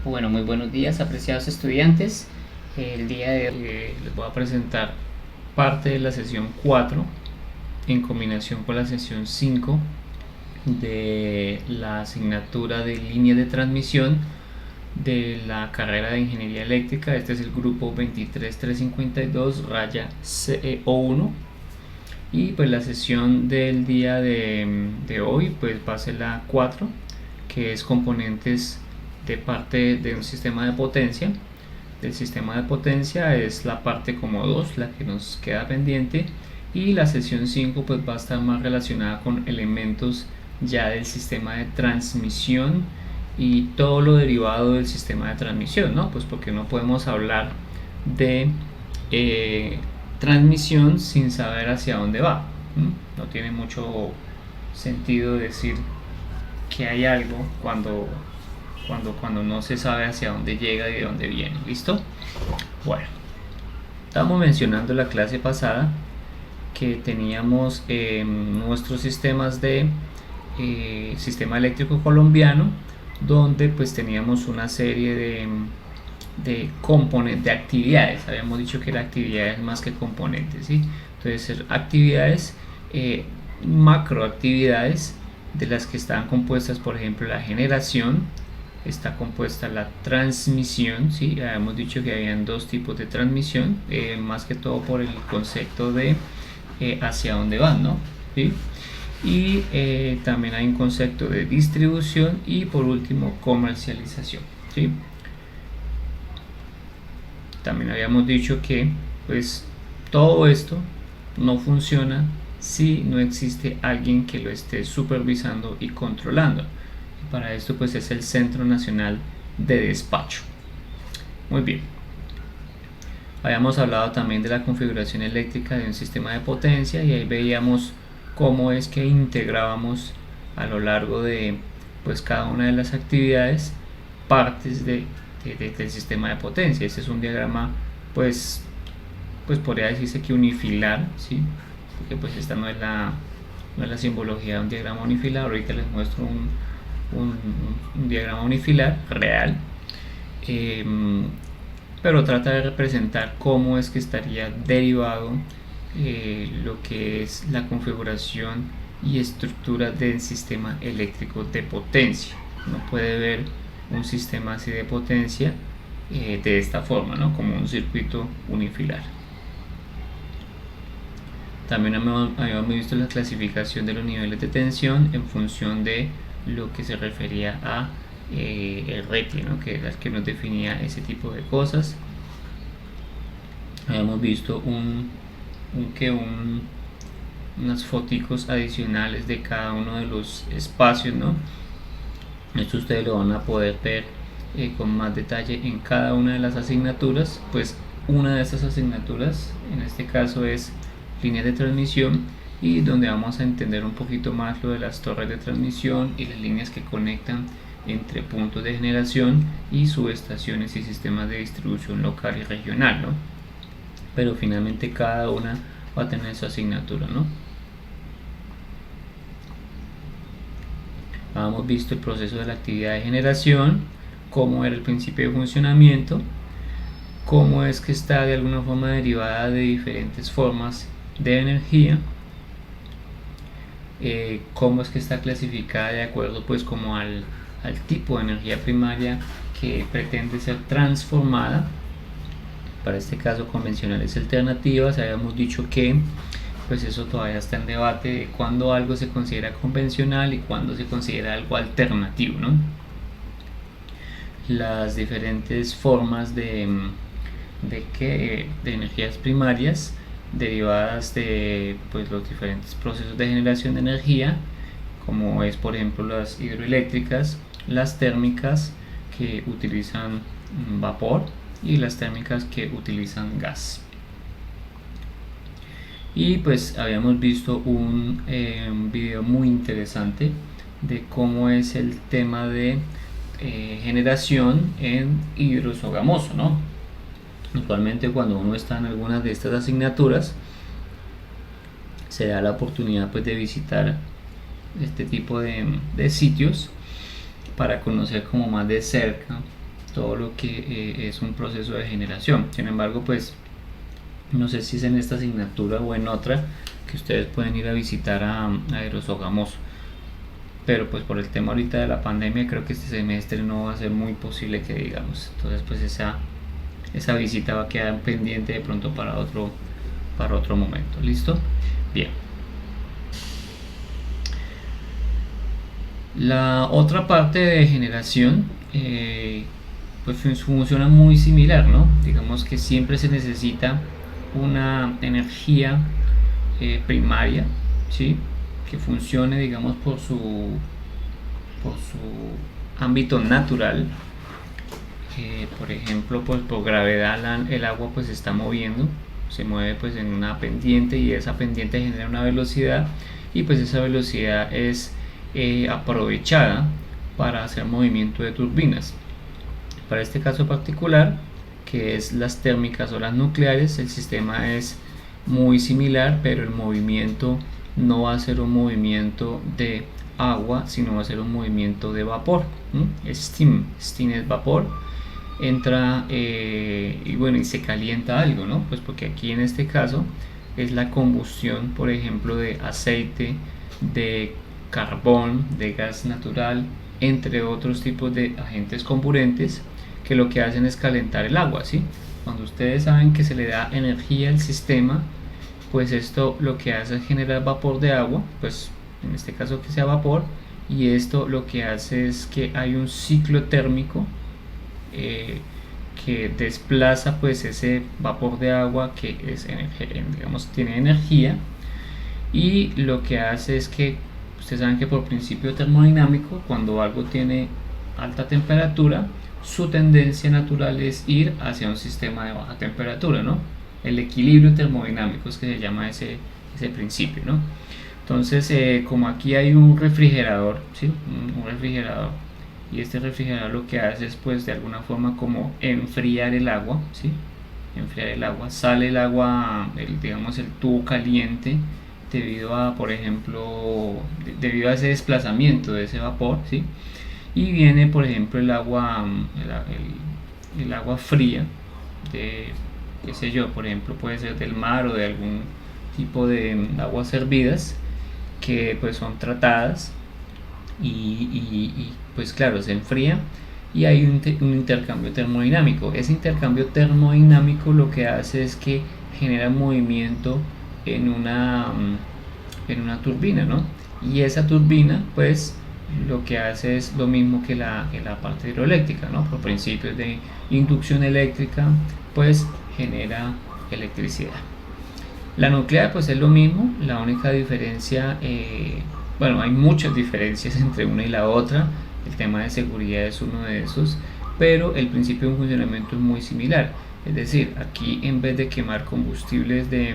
Bueno, muy buenos días, apreciados estudiantes. El día de hoy les voy a presentar parte de la sesión 4 en combinación con la sesión 5 de la asignatura de línea de transmisión de la carrera de Ingeniería Eléctrica. Este es el grupo 23352 raya CEO1. Y pues la sesión del día de hoy pues va a ser la 4, que es componentes de parte de un sistema de potencia. Del sistema de potencia es la parte como 2, la que nos queda pendiente, y la sesión 5 pues va a estar más relacionada con elementos ya del sistema de transmisión y todo lo derivado del sistema de transmisión, ¿no? Pues porque no podemos hablar de transmisión sin saber hacia dónde va. No tiene mucho sentido decir que hay algo cuando no se sabe hacia dónde llega y de dónde viene. ¿Listo? Bueno, estábamos mencionando la clase pasada que teníamos nuestros sistemas de sistema eléctrico colombiano, donde pues teníamos una serie de componentes, de actividades. Habíamos dicho que eran actividades más que componentes, ¿sí? Entonces, actividades, macroactividades, de las que están compuestas, por ejemplo, la generación, está compuesta la transmisión, ¿sí? Habíamos dicho que habían dos tipos de transmisión, más que todo por el concepto de hacia dónde van, ¿no? ¿Sí? Y también hay un concepto de distribución y por último comercialización, ¿sí? También habíamos dicho que pues todo esto no funciona si no existe alguien que lo esté supervisando y controlando. Y para esto pues es el Centro Nacional de Despacho. Muy bien. Habíamos hablado también de la configuración eléctrica de un sistema de potencia y ahí veíamos cómo es que integrábamos a lo largo de pues cada una de las actividades partes del sistema de potencia. Este es un diagrama pues podría decirse que unifilar, ¿sí? Porque pues esta no es la simbología de un diagrama unifilar. Ahorita les muestro un diagrama unifilar real, pero trata de representar cómo es que estaría derivado lo que es la configuración y estructura del sistema eléctrico de potencia. Uno puede ver un sistema así de potencia de esta forma, ¿no? Como un circuito unifilar. También habíamos visto la clasificación de los niveles de tensión en función de lo que se refería a el RETI, ¿no? Que era el que nos definía ese tipo de cosas. Habíamos visto unas foticos adicionales de cada uno de los espacios, ¿no? Esto ustedes lo van a poder ver con más detalle en cada una de las asignaturas. Pues una de estas asignaturas en este caso es líneas de transmisión, y donde vamos a entender un poquito más lo de las torres de transmisión y las líneas que conectan entre puntos de generación y subestaciones y sistemas de distribución local y regional, ¿no? Pero finalmente cada una va a tener su asignatura, ¿no? Habíamos visto el proceso de la actividad de generación, cómo era el principio de funcionamiento, cómo es que está de alguna forma derivada de diferentes formas de energía, cómo es que está clasificada de acuerdo pues como al tipo de energía primaria que pretende ser transformada. Para este caso convencionales y alternativas. Habíamos dicho que pues eso todavía está en debate de cuándo algo se considera convencional y cuándo se considera algo alternativo, ¿no? Las diferentes formas de energías primarias derivadas de pues los diferentes procesos de generación de energía, como es por ejemplo las hidroeléctricas, las térmicas que utilizan vapor y las térmicas que utilizan gas. Y pues habíamos visto un video muy interesante de cómo es el tema de generación en hidrosogamoso, ¿no? Usualmente cuando uno está en algunas de estas asignaturas se da la oportunidad pues de visitar este tipo de sitios para conocer como más de cerca todo lo que es un proceso de generación. Sin embargo, pues no sé si es en esta asignatura o en otra que ustedes pueden ir a visitar a Aerosogamoso, pero pues por el tema ahorita de la pandemia creo que este semestre no va a ser muy posible que digamos. Entonces pues esa visita va a quedar pendiente de pronto para otro momento. ¿Listo? Bien. La otra parte de generación pues funciona muy similar, ¿no? Digamos que siempre se necesita una energía primaria, ¿sí? Que funcione, digamos, por su ámbito natural. Por ejemplo, pues por gravedad el agua pues se está moviendo, se mueve pues en una pendiente, y esa pendiente genera una velocidad, y pues esa velocidad es aprovechada para hacer movimiento de turbinas. Para este caso particular, que es las térmicas o las nucleares, el sistema es muy similar, pero el movimiento no va a ser un movimiento de agua, sino va a ser un movimiento de vapor. Steam es vapor, entra y bueno, y se calienta algo, ¿no? Pues porque aquí en este caso es la combustión, por ejemplo, de aceite, de carbón, de gas natural, entre otros tipos de agentes comburentes que lo que hacen es calentar el agua, ¿sí? Cuando ustedes saben que se le da energía al sistema, pues esto lo que hace es generar vapor de agua, pues en este caso que sea vapor, y esto lo que hace es que hay un ciclo térmico que desplaza pues ese vapor de agua que es digamos, tiene energía, y lo que hace es que ustedes saben que por principio termodinámico, cuando algo tiene alta temperatura, su tendencia natural es ir hacia un sistema de baja temperatura, ¿no? El equilibrio termodinámico es que se llama ese principio, ¿no? Entonces, como aquí hay un refrigerador, ¿sí? Un refrigerador, y este refrigerador lo que hace es pues de alguna forma como enfriar el agua, ¿sí? Enfriar el agua, sale el agua, digamos el tubo caliente, debido a, por ejemplo, debido a ese desplazamiento de ese vapor, ¿sí? Y viene, por ejemplo, el agua fría de, qué sé yo, por ejemplo, puede ser del mar o de algún tipo de aguas hervidas que pues son tratadas, y pues claro, se enfría, y hay un intercambio termodinámico. Ese intercambio termodinámico lo que hace es que genera movimiento en una turbina, ¿no? Y esa turbina pues lo que hace es lo mismo que la parte hidroeléctrica, ¿no? Por principios de inducción eléctrica pues genera electricidad. La nuclear pues es lo mismo, la única diferencia, bueno, hay muchas diferencias entre una y la otra, el tema de seguridad es uno de esos, pero el principio de funcionamiento es muy similar. Es decir, aquí en vez de quemar combustibles de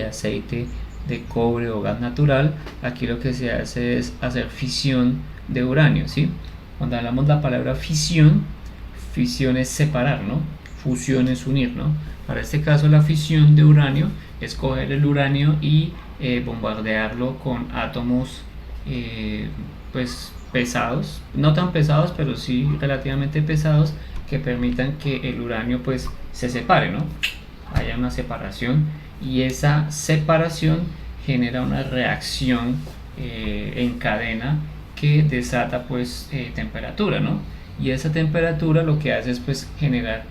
aceite, de cobre o gas natural, aquí lo que se hace es hacer fisión de uranio, ¿sí? Cuando hablamos de la palabra fisión es separar, ¿no? Fusión es unir, ¿no? Para este caso la fisión de uranio es coger el uranio y bombardearlo con átomos pues pesados, no tan pesados, pero sí relativamente pesados, que permitan que el uranio pues se separe, ¿no? Haya una separación, y esa separación genera una reacción en cadena que desata pues temperatura, ¿no? Y esa temperatura lo que hace es pues generar,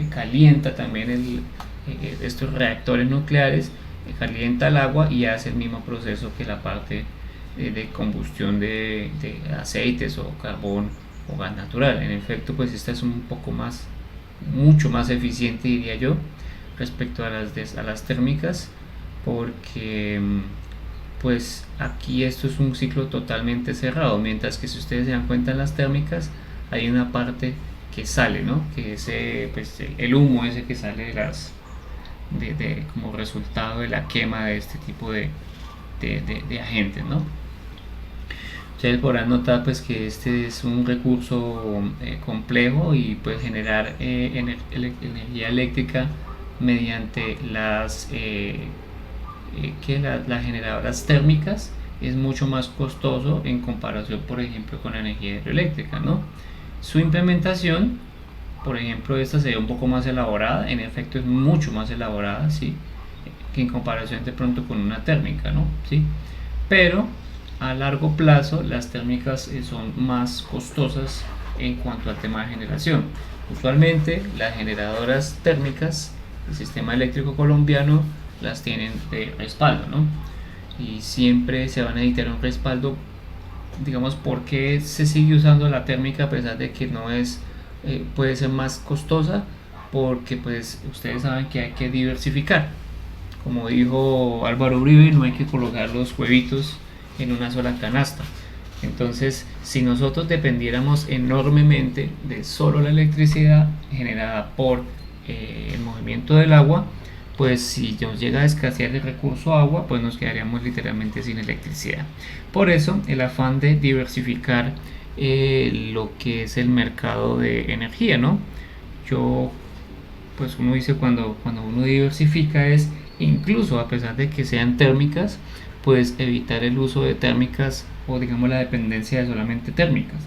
calienta también estos reactores nucleares, calienta el agua y hace el mismo proceso que la parte de combustión de aceites o carbón o gas natural. En efecto, pues esta es un poco más, mucho más eficiente, diría yo, respecto a las térmicas, porque pues aquí esto es un ciclo totalmente cerrado, mientras que si ustedes se dan cuenta en las térmicas hay una parte que sale, ¿no? Que es pues, el humo ese que sale como resultado de la quema de este tipo de agentes, ¿no? Ustedes podrán notar pues que este es un recurso complejo, y puede generar energía eléctrica mediante las generadoras térmicas es mucho más costoso en comparación, por ejemplo, con la energía hidroeléctrica, ¿no? Su implementación, por ejemplo, esta sería un poco más elaborada, en efecto es mucho más elaborada, ¿sí? Que en comparación de pronto con una térmica, ¿no? ¿Sí? Pero a largo plazo las térmicas son más costosas en cuanto al tema de generación. Usualmente las generadoras térmicas del sistema eléctrico colombiano las tienen de respaldo, ¿no? Y siempre se va a necesitar un respaldo, digamos, porque se sigue usando la térmica a pesar de que no es, puede ser más costosa, porque pues ustedes saben que hay que diversificar. Como dijo Álvaro Uribe, no hay que colocar los huevitos en una sola canasta. Entonces, si nosotros dependiéramos enormemente de solo la electricidad generada por el movimiento del agua, pues si nos llega a escasear el recurso agua, pues nos quedaríamos literalmente sin electricidad. Por eso, el afán de diversificar lo que es el mercado de energía, ¿no? Yo, pues uno dice cuando uno diversifica es incluso a pesar de que sean térmicas, pues evitar el uso de térmicas o digamos la dependencia de solamente térmicas.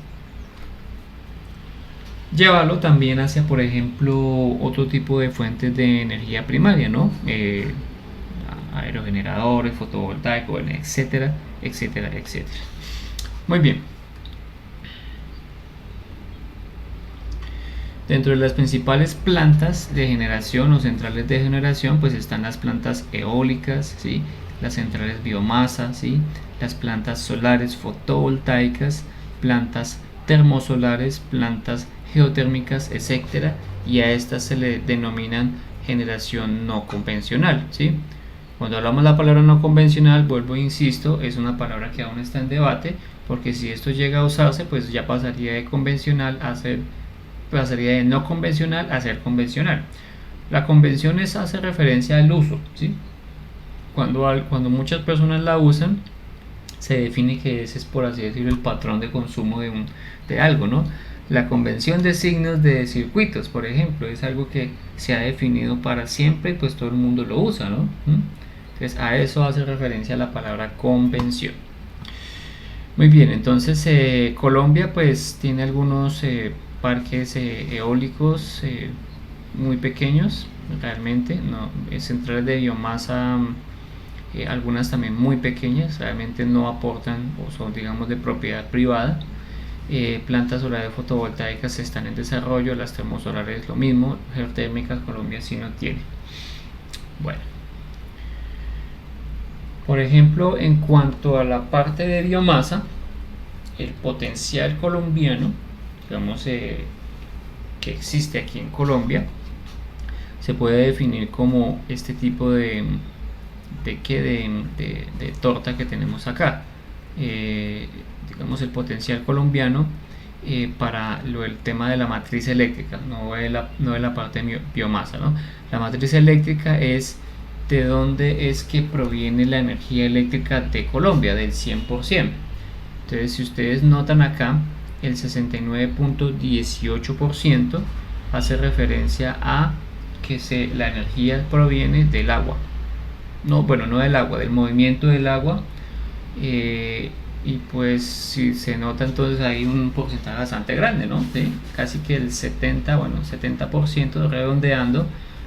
Llévalo también hacia, por ejemplo, otro tipo de fuentes de energía primaria, ¿no? Aerogeneradores, fotovoltaicos, etcétera, etcétera, etcétera. Muy bien. Dentro de las principales plantas de generación o centrales de generación, pues están las plantas eólicas, ¿sí? Las centrales biomasa, ¿sí? Las plantas solares fotovoltaicas, plantas termosolares, plantas geotérmicas, etcétera, y a estas se le denominan generación no convencional, ¿sí? Cuando hablamos de la palabra no convencional, vuelvo e insisto, es una palabra que aún está en debate, porque si esto llega a usarse, pues ya pasaría de convencional a ser, pasaría de no convencional a ser convencional. La convención hace referencia al uso, ¿sí? Cuando muchas personas la usan, se define que ese es, por así decirlo, el patrón de consumo de algo, ¿no? La convención de signos de circuitos, por ejemplo, es algo que se ha definido para siempre y pues todo el mundo lo usa, ¿no? Entonces a eso hace referencia la palabra convención. Muy bien, entonces Colombia pues tiene algunos parques eólicos muy pequeños, realmente, ¿no? Centrales de biomasa, algunas también muy pequeñas, realmente no aportan o son digamos de propiedad privada. Plantas solares fotovoltaicas están en desarrollo, las termosolares lo mismo, geotérmicas Colombia sí no tiene. Bueno, por ejemplo, en cuanto a la parte de biomasa, el potencial colombiano, digamos, que existe aquí en Colombia, se puede definir como este tipo de torta que tenemos acá. Digamos el potencial colombiano para el tema de la matriz eléctrica, no de la parte de biomasa, ¿no? La matriz eléctrica es de dónde es que proviene la energía eléctrica de Colombia, del 100%. Entonces, si ustedes notan acá, el 69.18% hace referencia a que la energía proviene del agua. No, bueno, no del agua, del movimiento del agua. Y pues si se nota, entonces hay un porcentaje bastante grande, ¿no? ¿Sí? Casi que el 70% redondeando,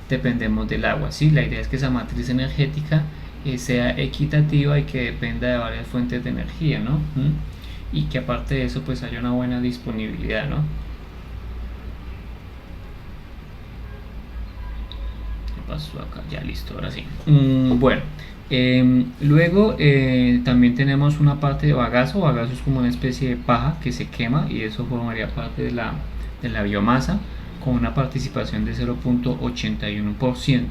dependemos del agua, ¿sí? La idea es que esa matriz energética sea equitativa y que dependa de varias fuentes de energía, ¿no? Y que aparte de eso pues haya una buena disponibilidad, ¿no? ¿Qué pasó acá? Ya listo, ahora sí. Bueno. Luego también tenemos una parte de bagazo. Bagazo es como una especie de paja que se quema y eso formaría parte de la biomasa con una participación de 0.81%.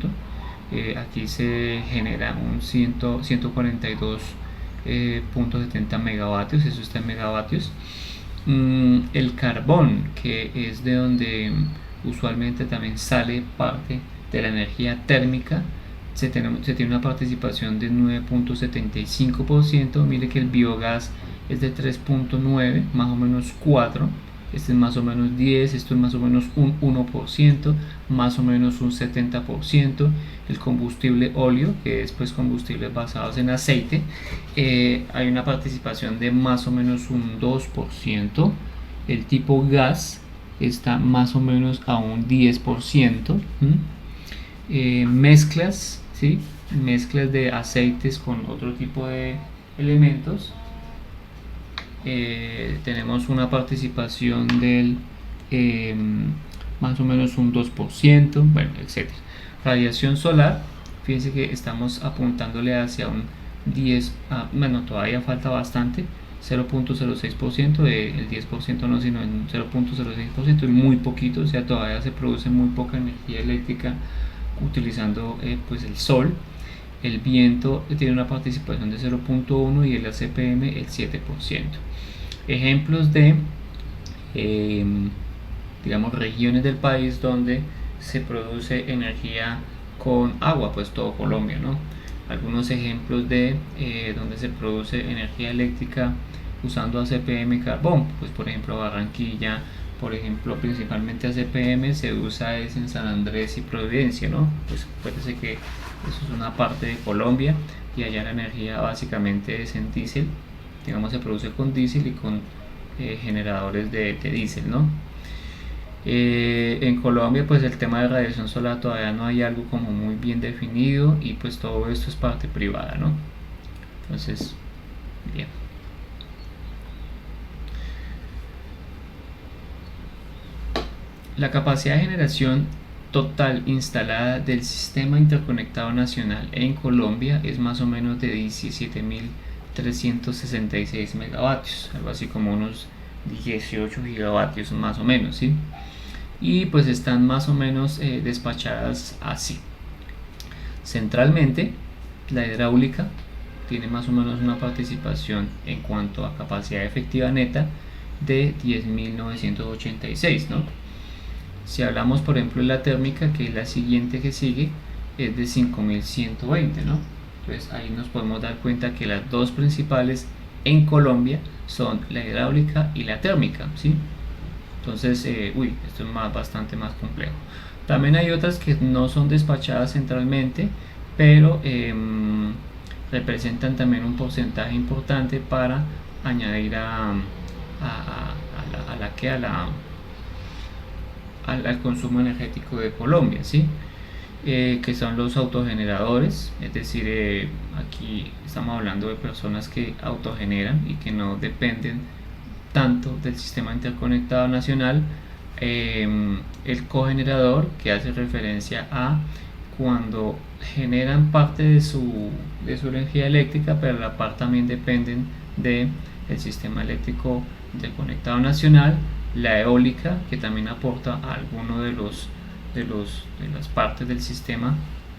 Aquí se genera un 142.70 megavatios, eso está en megavatios. El carbón, que es de donde usualmente también sale parte de la energía térmica, se tiene una participación de 9.75%. Mire que el biogás es de 3.9, más o menos 4. Este es más o menos 10, esto es más o menos un 1%, más o menos un 70%. El combustible óleo, que es pues combustibles basados en aceite, hay una participación de más o menos un 2%. el tipo gas está más o menos a un 10%. Mezclas, ¿sí? Mezclas de aceites con otro tipo de elementos, tenemos una participación del más o menos un 2%, bueno, etcétera. Radiación solar, fíjense que estamos apuntándole hacia un 10, bueno, todavía falta bastante, 0.06%, el 10% no, sino en 0.06%, es muy poquito, o sea, todavía se produce muy poca energía eléctrica utilizando pues el sol. El viento tiene una participación de 0.1 y el ACPM el 7%. Ejemplos de digamos regiones del país donde se produce energía con agua, pues todo Colombia, ¿no? Algunos ejemplos de donde se produce energía eléctrica usando ACPM carbón, pues por ejemplo Barranquilla, por ejemplo principalmente ACPM se usa es en San Andrés y Providencia, ¿no? Pues acuérdense que eso es una parte de Colombia y allá la energía básicamente es en diésel, digamos se produce con diésel y con generadores de diésel, ¿no? En Colombia pues el tema de radiación solar todavía no hay algo como muy bien definido y pues todo esto es parte privada, ¿no? Entonces, bien. La capacidad de generación total instalada del Sistema Interconectado Nacional en Colombia es más o menos de 17.366 megavatios, algo así como unos 18 gigavatios más o menos, ¿sí? Y pues están más o menos despachadas así. Centralmente, la hidráulica tiene más o menos una participación en cuanto a capacidad efectiva neta de 10.986, ¿no? Si hablamos por ejemplo de la térmica, que es la siguiente que sigue, es de 5.120, ¿no? Entonces ahí nos podemos dar cuenta que las dos principales en Colombia son la hidráulica y la térmica, ¿sí? Entonces, esto es bastante más complejo. También hay otras que no son despachadas centralmente, pero representan también un porcentaje importante para añadir al consumo energético de Colombia, ¿sí? Que son los autogeneradores, es decir, aquí estamos hablando de personas que autogeneran y que no dependen tanto del sistema interconectado nacional. El cogenerador, que hace referencia a cuando generan parte de su energía eléctrica, pero a la par también dependen del sistema eléctrico interconectado nacional. La eólica, que también aporta a alguno de las partes del sistema,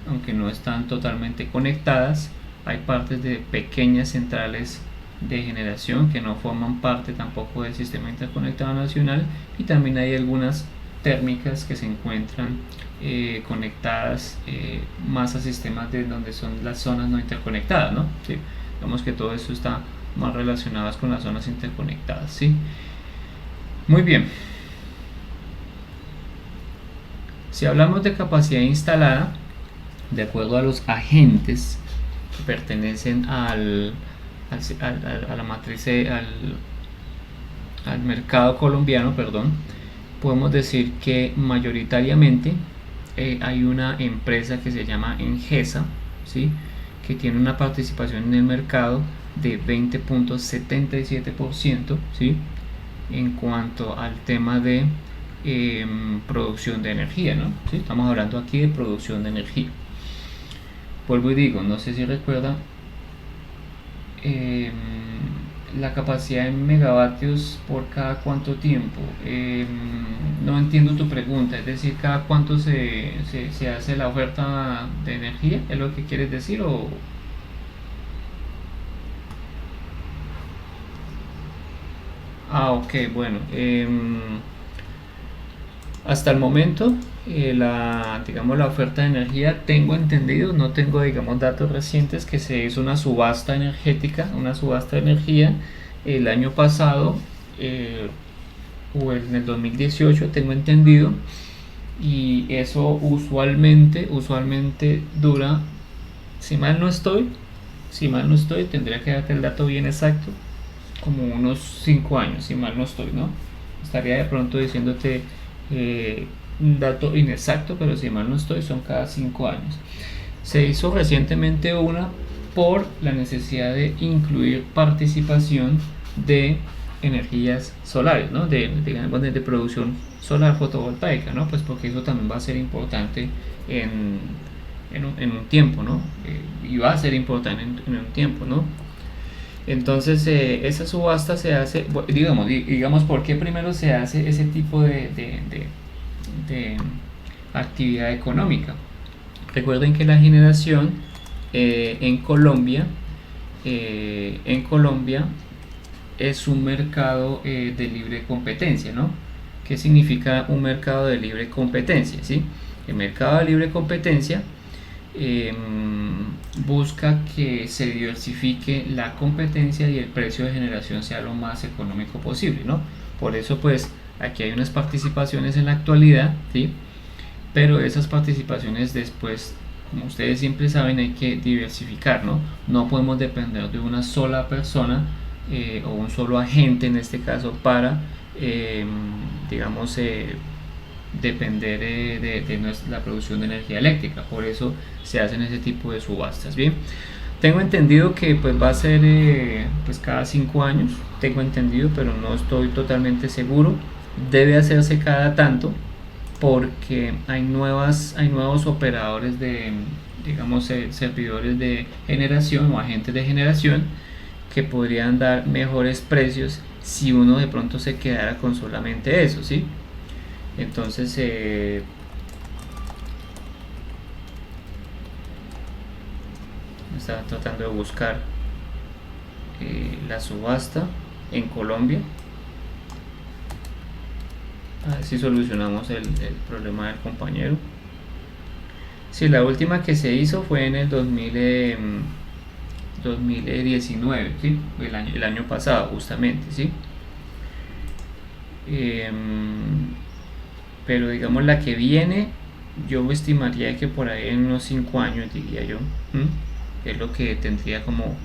aunque no están totalmente conectadas. Hay partes de pequeñas centrales de generación que no forman parte tampoco del sistema interconectado nacional, y también hay algunas térmicas que se encuentran conectadas más a sistemas de donde son las zonas no interconectadas, ¿no? ¿Sí? Digamos que todo esto está más relacionado con las zonas interconectadas, ¿sí? Muy bien. Si hablamos de capacidad instalada, de acuerdo a los agentes que pertenecen a la matriz, al mercado colombiano, perdón, podemos decir que mayoritariamente hay una empresa que se llama Engesa, ¿sí? Que tiene una participación en el mercado de 20.77%, ¿sí? En cuanto al tema de producción de energía, ¿no? ¿Sí? Estamos hablando aquí de producción de energía. Vuelvo y digo, no sé si recuerda la capacidad en megavatios por cada cuánto tiempo. No entiendo tu pregunta, es decir, cada cuánto se hace la oferta de energía, ¿es lo que quieres decir? O ok, bueno, hasta el momento digamos la oferta de energía, tengo entendido, no tengo digamos datos recientes, que se hizo una subasta energética, una subasta de energía el año pasado, o en el 2018 tengo entendido, y eso usualmente dura, si mal no estoy, tendría que darte el dato bien exacto, como unos 5 años, si mal no estoy, ¿no? estaría de pronto diciéndote un dato inexacto, pero si mal no estoy, son cada 5 años. Se hizo recientemente una por la necesidad de incluir participación de energías solares, ¿no? de producción solar fotovoltaica, ¿no? Pues porque eso también va a ser importante en un tiempo, ¿no? Y va a ser importante en un tiempo, ¿no? Entonces, esa subasta se hace, digamos, ¿por qué primero se hace ese tipo de actividad económica? Recuerden que la generación en Colombia es un mercado de libre competencia, ¿no? ¿Qué significa un mercado de libre competencia? ¿Sí? El mercado de libre competencia busca que se diversifique la competencia y el precio de generación sea lo más económico posible, ¿no? Por eso pues aquí hay unas participaciones en la actualidad, ¿sí? Pero esas participaciones después, como ustedes siempre saben, hay que diversificar, ¿no? No podemos depender de una sola persona o un solo agente en este caso para digamos depender de la producción de energía eléctrica. Por eso se hacen ese tipo de subastas. Bien, tengo entendido que pues va a ser pues cada 5 años, tengo entendido, pero no estoy totalmente seguro. Debe hacerse cada tanto porque hay nuevos operadores de, digamos, servidores de generación o agentes de generación que podrían dar mejores precios si uno de pronto se quedara con solamente eso, ¿sí? Entonces estaba tratando de buscar la subasta en Colombia, a ver si solucionamos el problema del compañero. Sí, la última que se hizo fue en el 2019, ¿sí? El año pasado justamente, ¿sí? Pero digamos la que viene, yo estimaría que por ahí en unos 5 años, diría yo, es lo que tendría como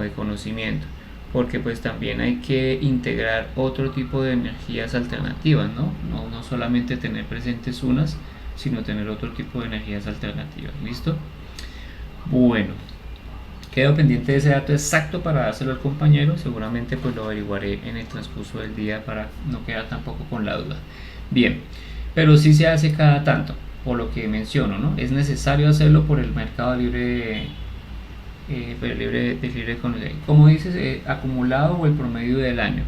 de conocimiento, porque pues también hay que integrar otro tipo de energías alternativas, ¿no? No solamente tener presentes unas, sino tener otro tipo de energías alternativas. ¿Listo? Bueno, quedo pendiente de ese dato exacto para dárselo al compañero. Seguramente pues lo averiguaré en el transcurso del día para no quedar tampoco con la duda. Bien, pero sí se hace cada tanto, por lo que menciono, ¿no? Es necesario hacerlo por el mercado libre como dices, acumulado o el promedio del año.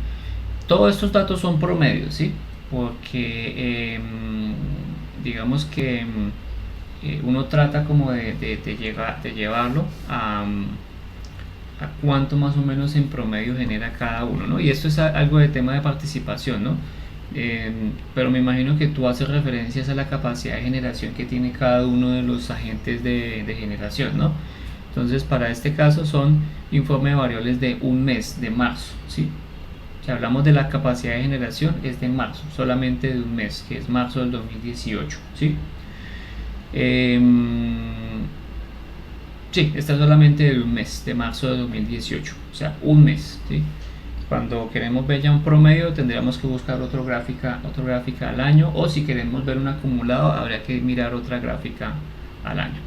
Todos estos datos son promedios, ¿sí? Porque digamos que uno trata como de llevarlo a cuánto más o menos en promedio genera cada uno, ¿no? Y esto es algo de tema de participación, ¿no? Pero me imagino que tú haces referencias a la capacidad de generación que tiene cada uno de los agentes de generación, ¿no? Entonces para este caso son informe de variables de un mes, de marzo, ¿sí? Si hablamos de la capacidad de generación es de marzo, solamente de un mes, que es marzo del 2018, ¿sí? Sí, está solamente de un mes, de marzo de 2018, o sea, un mes, ¿sí? Cuando queremos ver ya un promedio tendríamos que buscar otra gráfica al año, o si queremos ver un acumulado habría que mirar otra gráfica al año.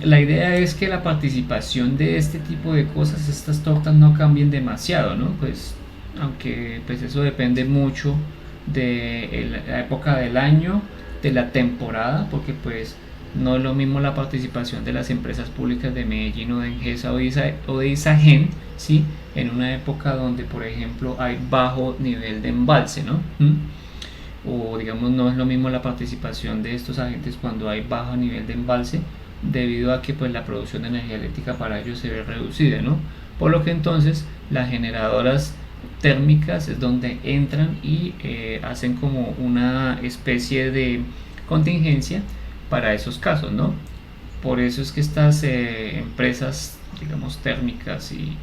La idea es que la participación de este tipo de cosas, estas tortas no cambien demasiado, ¿no? Pues aunque pues eso depende mucho de la época del año, de la temporada, porque pues no es lo mismo la participación de las empresas públicas de Medellín o de Engesa o de Isagen, ¿sí? En una época donde por ejemplo hay bajo nivel de embalse, ¿no? O digamos no es lo mismo la participación de estos agentes cuando hay bajo nivel de embalse, debido a que pues la producción de energía eléctrica para ellos se ve reducida, ¿no? Por lo que entonces las generadoras térmicas es donde entran y hacen como una especie de contingencia para esos casos, ¿no? Por eso es que estas empresas, digamos, térmicas y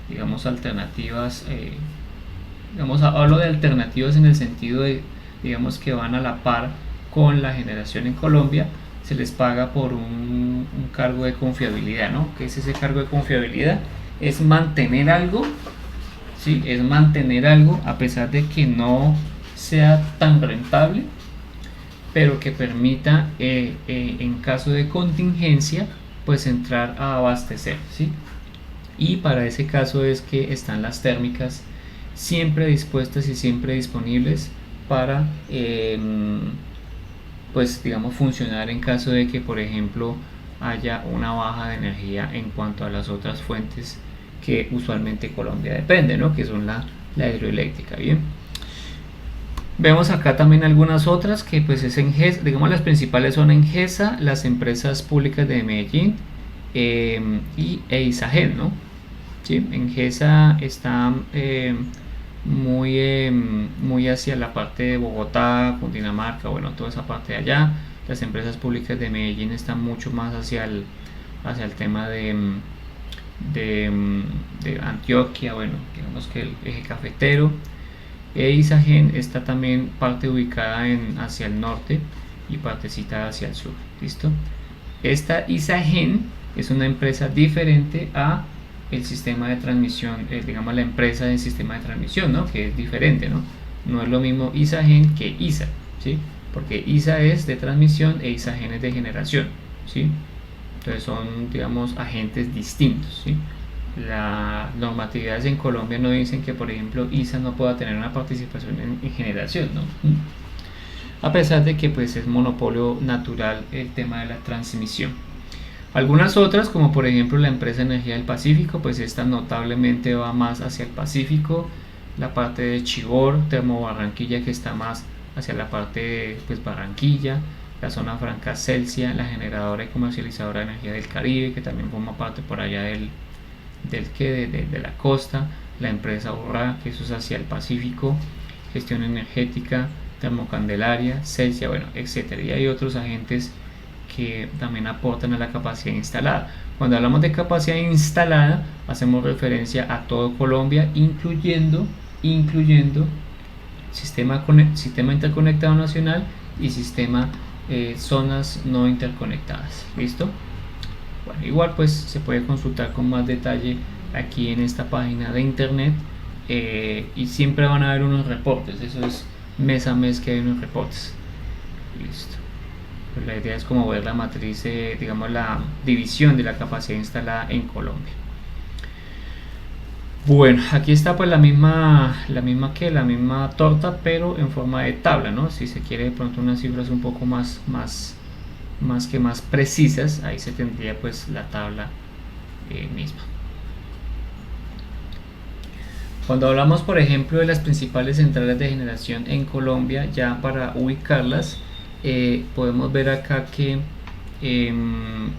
digamos alternativas, digamos, hablo de alternativas en el sentido de, digamos, que van a la par con la generación en Colombia, se les paga por un cargo de confiabilidad, ¿no? ¿Qué es ese cargo de confiabilidad? Es mantener algo ¿sí? Es mantener algo a pesar de que no sea tan rentable, pero que permita en caso de contingencia pues entrar a abastecer, ¿sí? Y para ese caso es que están las térmicas siempre dispuestas y siempre disponibles para pues digamos funcionar en caso de que por ejemplo haya una baja de energía en cuanto a las otras fuentes que usualmente Colombia depende, ¿no? Que son la hidroeléctrica. Bien, vemos acá también algunas otras que pues es en GESA, digamos las principales son en GESA, las empresas públicas de Medellín y Isagen, ¿no? ¿Sí? En GESA está muy hacia la parte de Bogotá, Cundinamarca, bueno, toda esa parte de allá. Las empresas públicas de Medellín están mucho más hacia el tema de Antioquia, bueno, digamos que el eje cafetero. Isagen está también parte ubicada hacia el norte y partecita hacia el sur. ¿Listo? Esta Isagen es una empresa diferente a el sistema de transmisión, digamos la empresa del sistema de transmisión, ¿no? Que es diferente, ¿no? No es lo mismo Isagen que ISA, ¿sí? Porque ISA es de transmisión e Isagen es de generación, ¿sí? Entonces son, digamos, agentes distintos, ¿sí? Las normatividades en Colombia no dicen que, por ejemplo, ISA no pueda tener una participación en generación, ¿no? A pesar de que pues es monopolio natural el tema de la transmisión. Algunas otras, como por ejemplo la empresa Energía del Pacífico, pues esta notablemente va más hacia el Pacífico, la parte de Chivor, Termo Barranquilla, que está más hacia la parte de pues, Barranquilla, la zona franca Celsia, la generadora y comercializadora de energía del Caribe, que también forma parte por allá de la costa, la empresa Urra, que eso es hacia el Pacífico, gestión energética, Termocandelaria, Celsia, bueno, etcétera. Y hay otros agentes que también aportan a la capacidad instalada. Cuando hablamos de capacidad instalada, hacemos referencia a todo Colombia, incluyendo sistema interconectado nacional y sistema zonas no interconectadas. ¿Listo? Bueno, igual pues se puede consultar con más detalle aquí en esta página de internet y siempre van a haber unos reportes. Eso es mes a mes que hay unos reportes. Listo. Pues la idea es como ver la matriz, digamos la división de la capacidad instalada en Colombia. Bueno, aquí está pues la misma torta, pero en forma de tabla, ¿no? Si se quiere de pronto unas cifras un poco más precisas, ahí se tendría pues la tabla misma. Cuando hablamos por ejemplo de las principales centrales de generación en Colombia, ya para ubicarlas, podemos ver acá que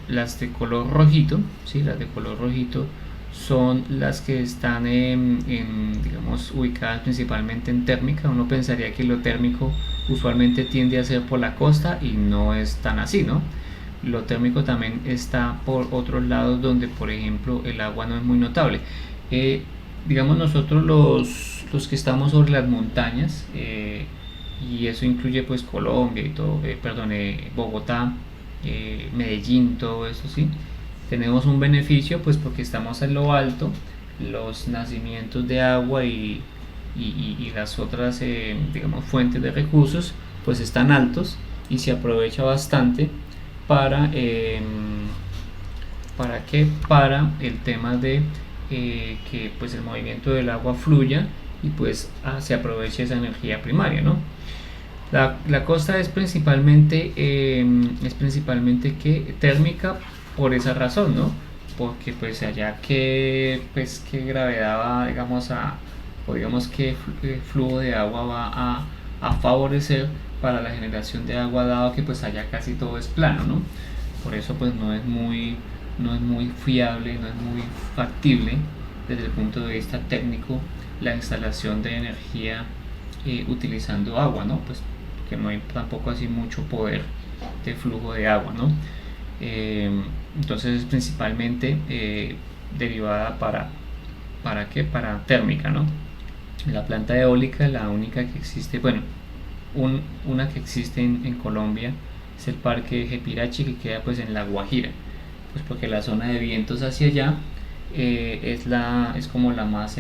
las de color rojito, ¿sí? Las de color rojito son las que están digamos ubicadas principalmente en térmica. Uno pensaría que lo térmico usualmente tiende a ser por la costa y no es tan así, ¿no? Lo térmico también está por otros lados donde por ejemplo el agua no es muy notable. Digamos nosotros los que estamos sobre las montañas, y eso incluye pues Colombia y todo, Bogotá, Medellín, todo eso, sí, tenemos un beneficio pues porque estamos en lo alto, los nacimientos de agua y las otras digamos fuentes de recursos pues están altos y se aprovecha bastante para el tema de que pues el movimiento del agua fluya y pues se aproveche esa energía primaria, ¿no? La costa es principalmente que térmica por esa razón, ¿no? Porque pues allá que gravedad va, digamos, o digamos que flujo de agua va a favorecer para la generación de agua, dado que pues allá casi todo es plano, ¿no? Por eso pues no es muy fiable, no es muy factible desde el punto de vista técnico la instalación de energía utilizando agua, ¿no? Pues que no hay tampoco así mucho poder de flujo de agua, ¿no? Entonces es principalmente derivada para térmica, ¿no? La planta eólica, la única que existe, bueno, una que existe en Colombia es el parque Jepirachi, que queda pues en La Guajira, pues porque la zona de vientos hacia allá es como la más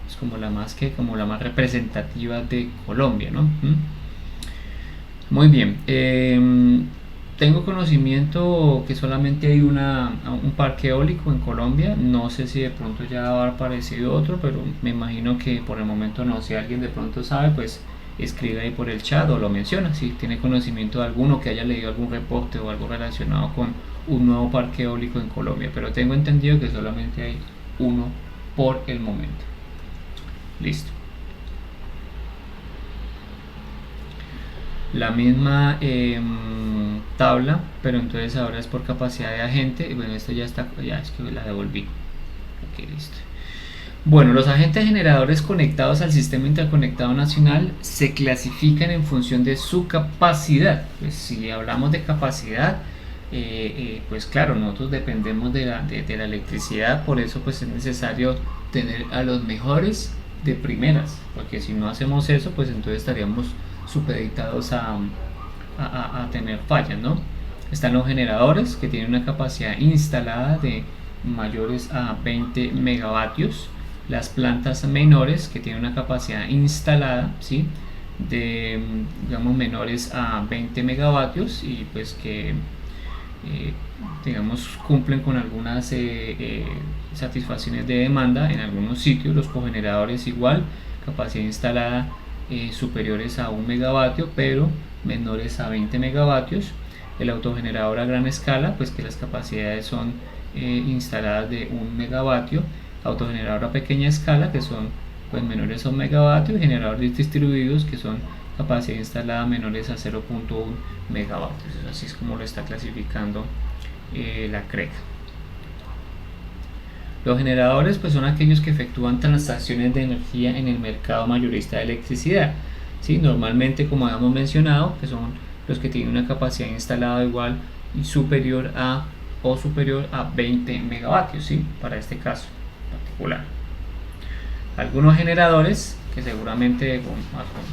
es como la más representativa de Colombia, ¿no? Muy bien. Tengo conocimiento que solamente hay un parque eólico en Colombia. No sé si de pronto ya va a haber aparecido otro, pero me imagino que por el momento no. Si alguien de pronto sabe, pues escribe ahí por el chat o lo menciona. Si tiene conocimiento de alguno, que haya leído algún reporte o algo relacionado con un nuevo parque eólico en Colombia. Pero tengo entendido que solamente hay uno por el momento. Listo. La misma tabla, pero entonces ahora es por capacidad de agente. Bueno, esto ya está, ya es que la devolví. Ok, listo. Bueno, los agentes generadores conectados al sistema interconectado nacional se clasifican en función de su capacidad. Pues si hablamos de capacidad, pues claro, nosotros dependemos de la electricidad, por eso pues es necesario tener a los mejores de primeras, porque si no hacemos eso, pues entonces estaríamos supeditados a tener fallas, ¿no? Están los generadores que tienen una capacidad instalada de mayores a 20 megavatios, las plantas menores que tienen una capacidad instalada, ¿sí?, de, digamos, menores a 20 megavatios y pues que digamos cumplen con algunas satisfacciones de demanda en algunos sitios. Los cogeneradores igual, capacidad instalada superiores a 1 megavatio pero menores a 20 megavatios. El autogenerador a gran escala, pues que las capacidades son instaladas de 1 megavatio. Autogenerador a pequeña escala, que son pues menores a 1 megavatio, y generadores distribuidos, que son capacidad instalada menores a 0.1 megavatios. Así es como lo está clasificando la CREG. Los generadores pues son aquellos que efectúan transacciones de energía en el mercado mayorista de electricidad, ¿sí? Normalmente, como habíamos mencionado, que son los que tienen una capacidad instalada igual y superior a 20 megavatios, ¿sí?, para este caso particular. Algunos generadores que seguramente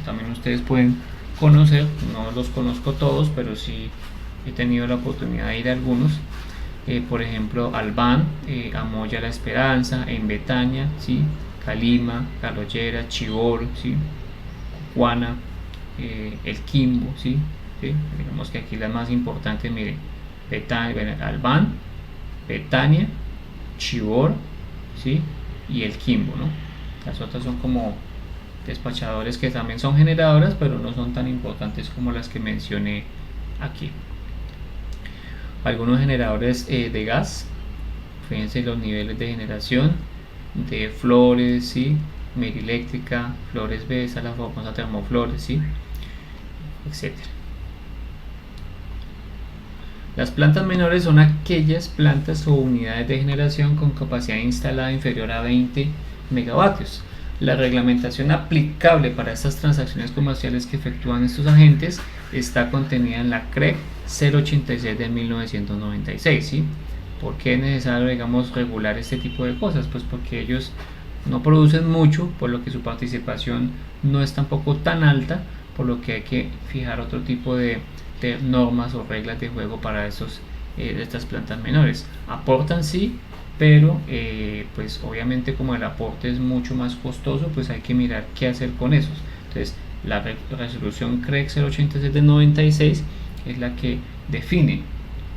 también ustedes pueden conocer, no los conozco todos, pero sí he tenido la oportunidad de ir a algunos. Por ejemplo, Albán, Amoya La Esperanza, En Betania, ¿sí?, Calima, Caloyera, Chivor, ¿sí?, Juana, El Quimbo, ¿sí? ¿Sí? Digamos que aquí las más importantes, miren, Albán, Betania, Chivor, ¿sí?, y El Quimbo, ¿no? Las otras son como despachadores que también son generadoras, pero no son tan importantes como las que mencioné aquí. Algunos generadores de gas, fíjense los niveles de generación de Flores, ¿sí?, Meriléctrica, Flores B, esa es la famosa Termoflores, ¿sí?, etcétera. Las plantas menores son aquellas plantas o unidades de generación con capacidad instalada inferior a 20 megavatios. La reglamentación aplicable para estas transacciones comerciales que efectúan estos agentes está contenida en la CREG 086 de 1996, ¿sí? ¿Por qué es necesario, digamos, regular este tipo de cosas? Pues porque ellos no producen mucho, por lo que su participación no es tampoco tan alta, por lo que hay que fijar otro tipo de normas o reglas de juego para estas plantas menores. Aportan, sí, pero pues obviamente como el aporte es mucho más costoso, pues hay que mirar qué hacer con esos. Entonces la resolución CREG 086 de 96 es la que define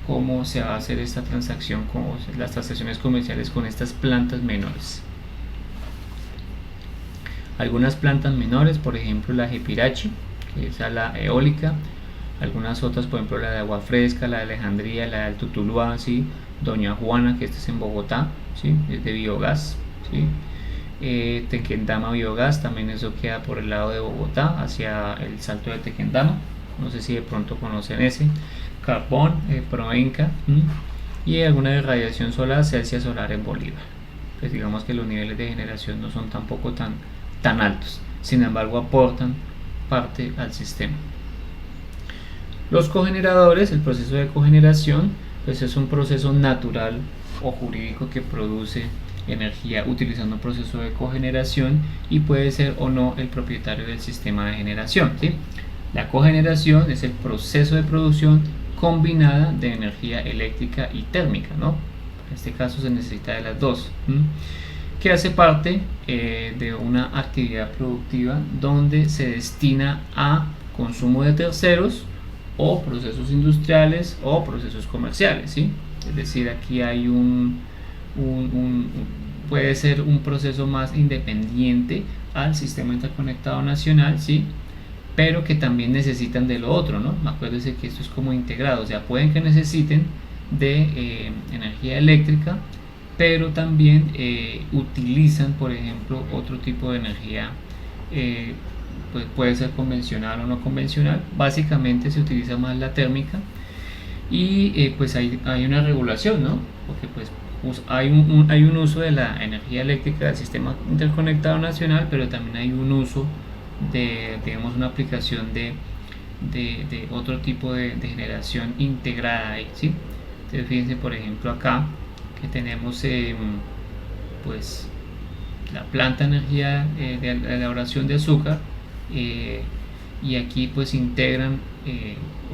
cómo se va a hacer esta transacción con las transacciones comerciales con estas plantas menores. Algunas plantas menores, por ejemplo la Jepirachi, que es la eólica, algunas otras, por ejemplo la de Agua Fresca, la de Alejandría, la de Tutuluá, ¿sí?, Doña Juana, que este es en Bogotá, ¿sí?, es de biogás, ¿sí?, Tequendama Biogás, también eso queda por el lado de Bogotá, hacia el Salto de Tequendama, no sé si de pronto conocen ese. Carbón, Proenca, y alguna de radiación solar, Celsia Solar en Bolívar. Pues digamos que los niveles de generación no son tampoco tan altos, sin embargo aportan parte al sistema. Los cogeneradores, el proceso de cogeneración, pues es un proceso natural o jurídico que produce energía utilizando un proceso de cogeneración y puede ser o no el propietario del sistema de generación, ¿sí? La cogeneración es el proceso de producción combinada de energía eléctrica y térmica, ¿no? En este caso se necesita de las dos. que hace parte de una actividad productiva donde se destina a consumo de terceros o procesos industriales o procesos comerciales, ¿sí? Es decir, aquí hay puede ser un proceso más independiente al sistema interconectado nacional, ¿sí? Pero que también necesitan de lo otro, ¿no? Acuérdense que esto es como integrado, o sea, pueden que necesiten de energía eléctrica, pero también utilizan, por ejemplo, otro tipo de energía, pues puede ser convencional o no convencional. Básicamente se utiliza más la térmica y pues hay una regulación, ¿no? Porque pues hay un uso de la energía eléctrica del sistema interconectado nacional, pero también hay un uso de, digamos, una aplicación de otro tipo de generación integrada ahí, ¿sí? Entonces fíjense, por ejemplo, acá que tenemos pues la planta de energía de elaboración de azúcar, y aquí pues integran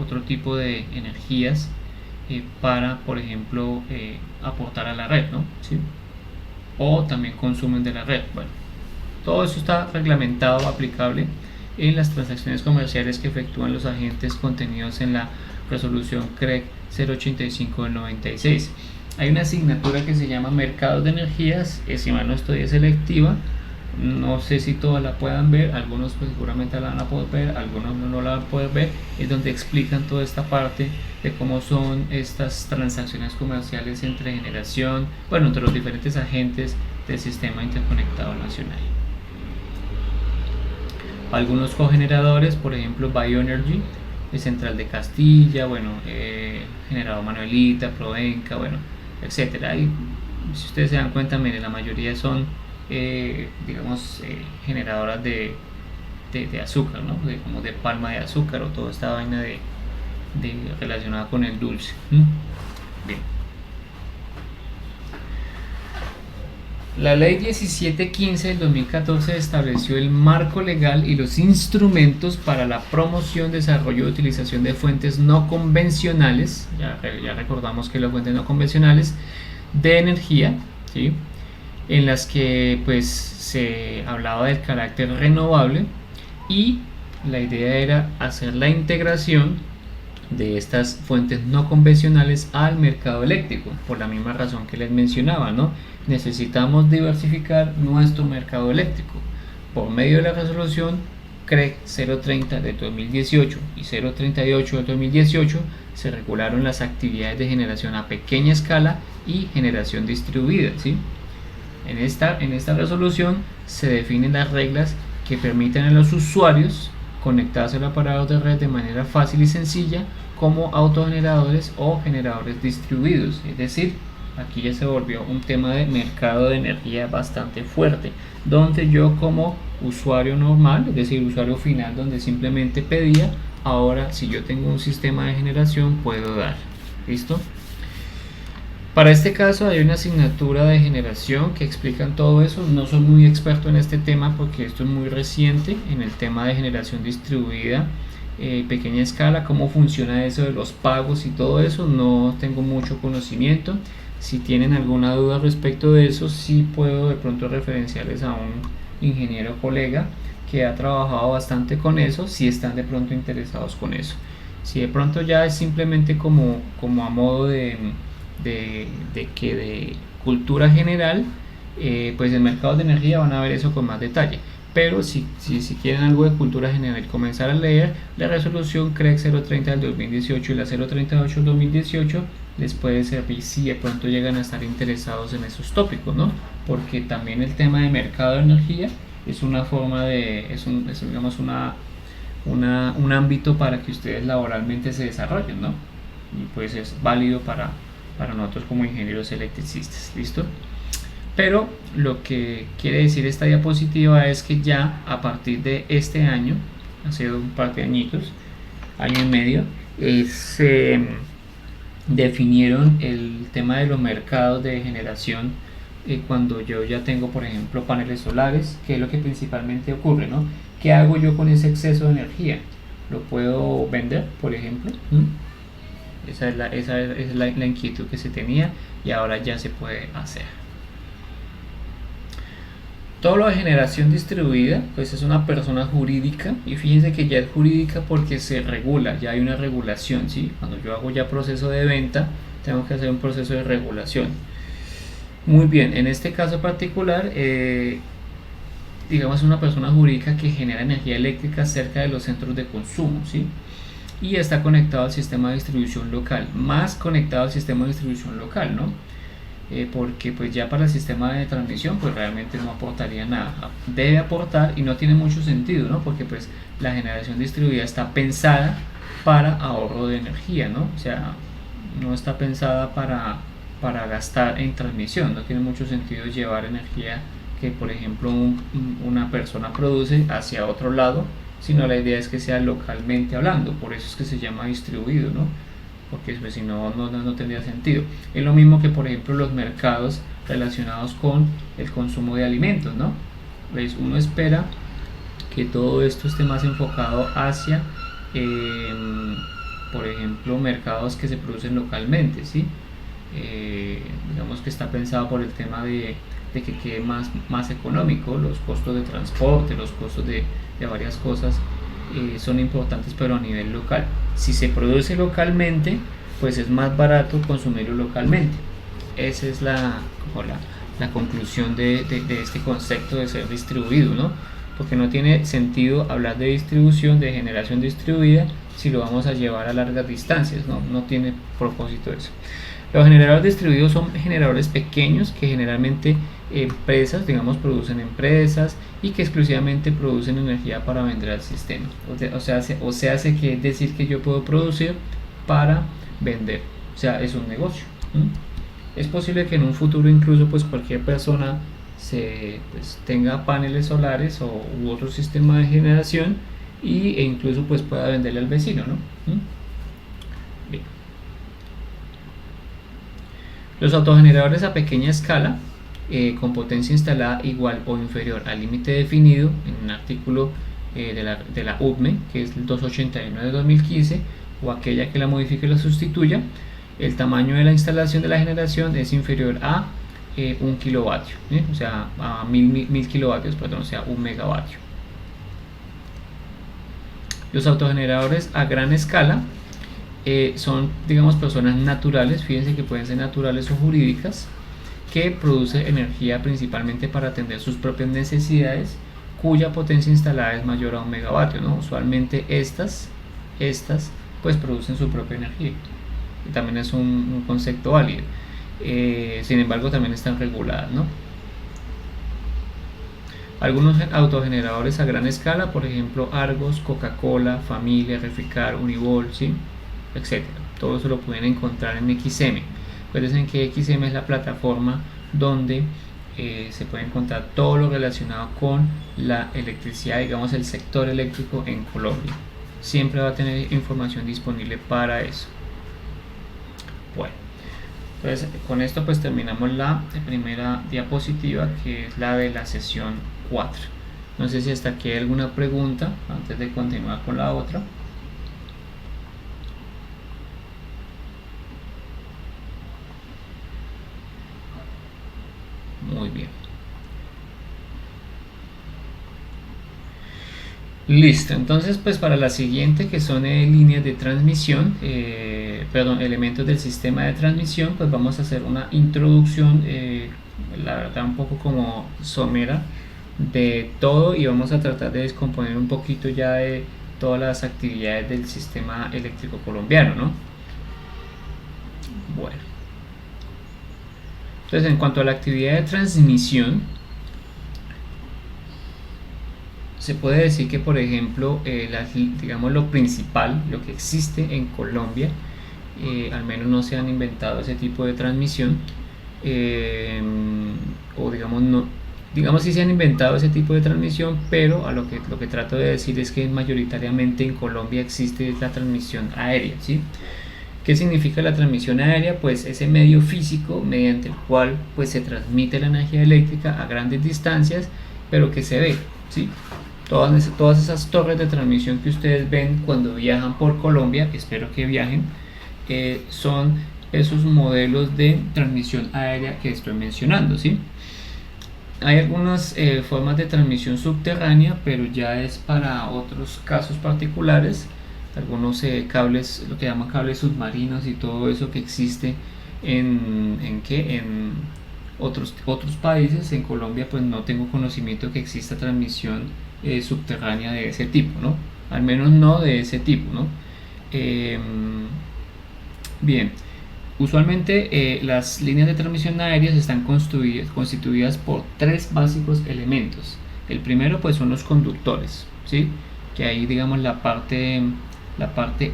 otro tipo de energías para, por ejemplo, aportar a la red, ¿no? ¿Sí? O también consumen de la red. Bueno, todo eso está reglamentado, aplicable en las transacciones comerciales que efectúan los agentes contenidos en la resolución CREG 085 del 96. Hay una asignatura que se llama Mercados de Energías, si mal no estoy es selectiva, no sé si todas la puedan ver, algunos pues seguramente la van a poder ver, algunos no la van a poder ver, es donde explican toda esta parte de cómo son estas transacciones comerciales entre generación, bueno, entre los diferentes agentes del sistema interconectado nacional. Algunos cogeneradores, por ejemplo Bioenergy, de Central de Castilla, bueno, Generador Manuelita, Provenca, bueno, etcétera. Y si ustedes se dan cuenta, miren, la mayoría son digamos generadoras de azúcar, ¿no? Como de palma de azúcar o toda esta vaina relacionada con el dulce. Bien. La ley 1715 del 2014 estableció el marco legal y los instrumentos para la promoción, desarrollo y utilización de fuentes no convencionales, ya recordamos que las fuentes no convencionales de energía, ¿sí? En las que pues se hablaba del carácter renovable, y la idea era hacer la integración de estas fuentes no convencionales al mercado eléctrico, por la misma razón que les mencionaba, ¿no? Necesitamos diversificar nuestro mercado eléctrico. Por medio de la resolución CREG 030 de 2018 y 038 de 2018 se regularon las actividades de generación a pequeña escala y generación distribuida, ¿sí? En esta resolución se definen las reglas que permiten a los usuarios conectarse al aparato de red de manera fácil y sencilla como autogeneradores o generadores distribuidos. Es decir, aquí ya se volvió un tema de mercado de energía bastante fuerte, donde yo como usuario normal, es decir, usuario final, donde simplemente pedía, ahora si yo tengo un sistema de generación puedo dar. ¿Listo? Para este caso hay una asignatura de generación que explican todo eso. No soy muy experto en este tema porque esto es muy reciente en el tema de generación distribuida, pequeña escala, cómo funciona eso de los pagos y todo eso. No tengo mucho conocimiento. Si tienen alguna duda respecto de eso, sí puedo de pronto referenciarles a un ingeniero colega que ha trabajado bastante con eso, si están de pronto interesados con eso. Si de pronto ya es simplemente como a modo de cultura general, pues en mercados de energía van a ver eso con más detalle. Pero si quieren algo de cultura general y comenzar a leer la resolución CREG 030 del 2018 y la 038 del 2018, les puede servir si de pronto llegan a estar interesados en esos tópicos, ¿no? Porque también el tema de mercado de energía es una forma digamos un ámbito para que ustedes laboralmente se desarrollen, ¿no? Y pues es válido para nosotros como ingenieros electricistas. ¿Listo? Pero lo que quiere decir esta diapositiva es que ya a partir de este año, hace un par de añitos, año y medio, se definieron el tema de los mercados de generación. Cuando yo ya tengo, por ejemplo, paneles solares, ¿qué es lo que principalmente ocurre, ¿no? ¿Qué hago yo con ese exceso de energía? ¿Lo puedo vender, por ejemplo? Esa es la inquietud que se tenía y ahora ya se puede hacer. Todo lo de generación distribuida, pues es una persona jurídica, y fíjense que ya es jurídica porque se regula, ya hay una regulación, ¿sí? Cuando yo hago ya proceso de venta, tengo que hacer un proceso de regulación. Muy bien, en este caso particular, digamos una persona jurídica que genera energía eléctrica cerca de los centros de consumo, ¿sí? Y está conectado al sistema de distribución local, más conectado al sistema de distribución local, ¿no? Porque pues ya para el sistema de transmisión pues realmente no aportaría nada. Debe aportar y no tiene mucho sentido, ¿no? Porque pues la generación distribuida está pensada para ahorro de energía, ¿no? O sea, no está pensada para gastar en transmisión. No tiene mucho sentido llevar energía que por ejemplo una persona produce hacia otro lado, sino la idea es que sea localmente hablando. Por eso es que se llama distribuido, ¿no? Porque pues, si no, no tendría sentido. Es lo mismo que por ejemplo los mercados relacionados con el consumo de alimentos, ¿no? Pues uno espera que todo esto esté más enfocado hacia, por ejemplo, mercados que se producen localmente, ¿sí? Digamos que está pensado por el tema de que quede más económico, los costos de transporte, los costos de varias cosas son importantes, pero a nivel local. Si se produce localmente, pues es más barato consumirlo localmente. Esa es la conclusión de este concepto de ser distribuido, ¿no? Porque no tiene sentido hablar de distribución, de generación distribuida, si lo vamos a llevar a largas distancias, no tiene propósito eso. Los generadores distribuidos son generadores pequeños que generalmente empresas, digamos, producen empresas y que exclusivamente producen energía para vender al sistema. O sea, hace que es decir que yo puedo producir para vender. O sea, es un negocio. Es posible que en un futuro incluso pues cualquier persona pues, tenga paneles solares u otro sistema de generación e incluso pues pueda venderle al vecino, ¿no? Bien. Los autogeneradores a pequeña escala con potencia instalada igual o inferior al límite definido en un artículo de la UPME, que es el 281 de 2015, o aquella que la modifique y la sustituya, el tamaño de la instalación de la generación es inferior a 1 kilovatio, o sea, a 1000 kilovatios, perdón, o sea, 1 megavatio. Los autogeneradores a gran escala son, digamos, personas naturales, fíjense que pueden ser naturales o jurídicas, que produce energía principalmente para atender sus propias necesidades, cuya potencia instalada es mayor a 1 megavatio, ¿no? Usualmente estas pues producen su propia energía, y también es un concepto válido. Sin embargo también están reguladas, ¿no? Algunos autogeneradores a gran escala, por ejemplo Argos, Coca-Cola, Familia, Refricar, Unibol, ¿sí? Etcétera. Todo eso lo pueden encontrar en XM. Recuerden que XM es la plataforma donde se puede encontrar todo lo relacionado con la electricidad, digamos el sector eléctrico en Colombia. Siempre va a tener información disponible para eso. Bueno, entonces con esto pues terminamos la primera diapositiva, que es la de la sesión 4. No sé si hasta aquí hay alguna pregunta antes de continuar con la otra. Muy bien. Listo, entonces pues para la siguiente, que son líneas de transmisión, elementos del sistema de transmisión, pues vamos a hacer una introducción, la verdad un poco como somera de todo, y vamos a tratar de descomponer un poquito ya de todas las actividades del sistema eléctrico colombiano, ¿no? Bueno, entonces en cuanto a la actividad de transmisión, se puede decir que, por ejemplo, digamos lo principal, lo que existe en Colombia, al menos no se han inventado ese tipo de transmisión, o digamos sí se han inventado ese tipo de transmisión, pero lo que trato de decir es que mayoritariamente en Colombia existe la transmisión aérea, ¿sí? ¿Qué significa la transmisión aérea? Pues ese medio físico mediante el cual pues se transmite la energía eléctrica a grandes distancias, pero que se ve, ¿sí? Todas esas torres de transmisión que ustedes ven cuando viajan por Colombia, espero que viajen, son esos modelos de transmisión aérea que estoy mencionando, ¿sí? Hay algunas formas de transmisión subterránea, pero ya es para otros casos particulares. Algunos cables, lo que llaman cables submarinos y todo eso que existe en otros países. En Colombia pues no tengo conocimiento que exista transmisión subterránea de ese tipo, ¿no? Al menos no de ese tipo, ¿no? Eh, bien, usualmente las líneas de transmisión aéreas están constituidas por tres básicos elementos. El primero pues son los conductores, ¿sí? Que ahí digamos la parte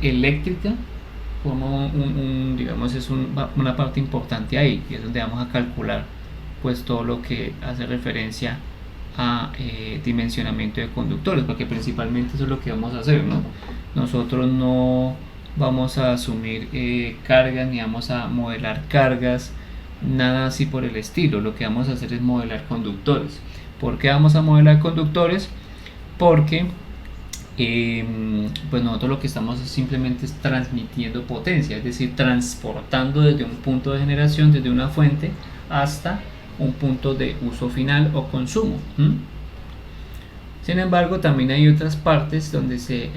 eléctrica como digamos es una parte importante ahí, y es donde vamos a calcular pues todo lo que hace referencia a dimensionamiento de conductores, porque principalmente eso es lo que vamos a hacer, ¿no? Nosotros no vamos a asumir cargas ni vamos a modelar cargas, nada así por el estilo. Lo que vamos a hacer es modelar conductores. ¿Por qué vamos a modelar conductores? Porque pues nosotros lo que estamos simplemente es transmitiendo potencia, es decir, transportando desde un punto de generación, desde una fuente hasta un punto de uso final o consumo. Sin embargo, también hay otras partes donde se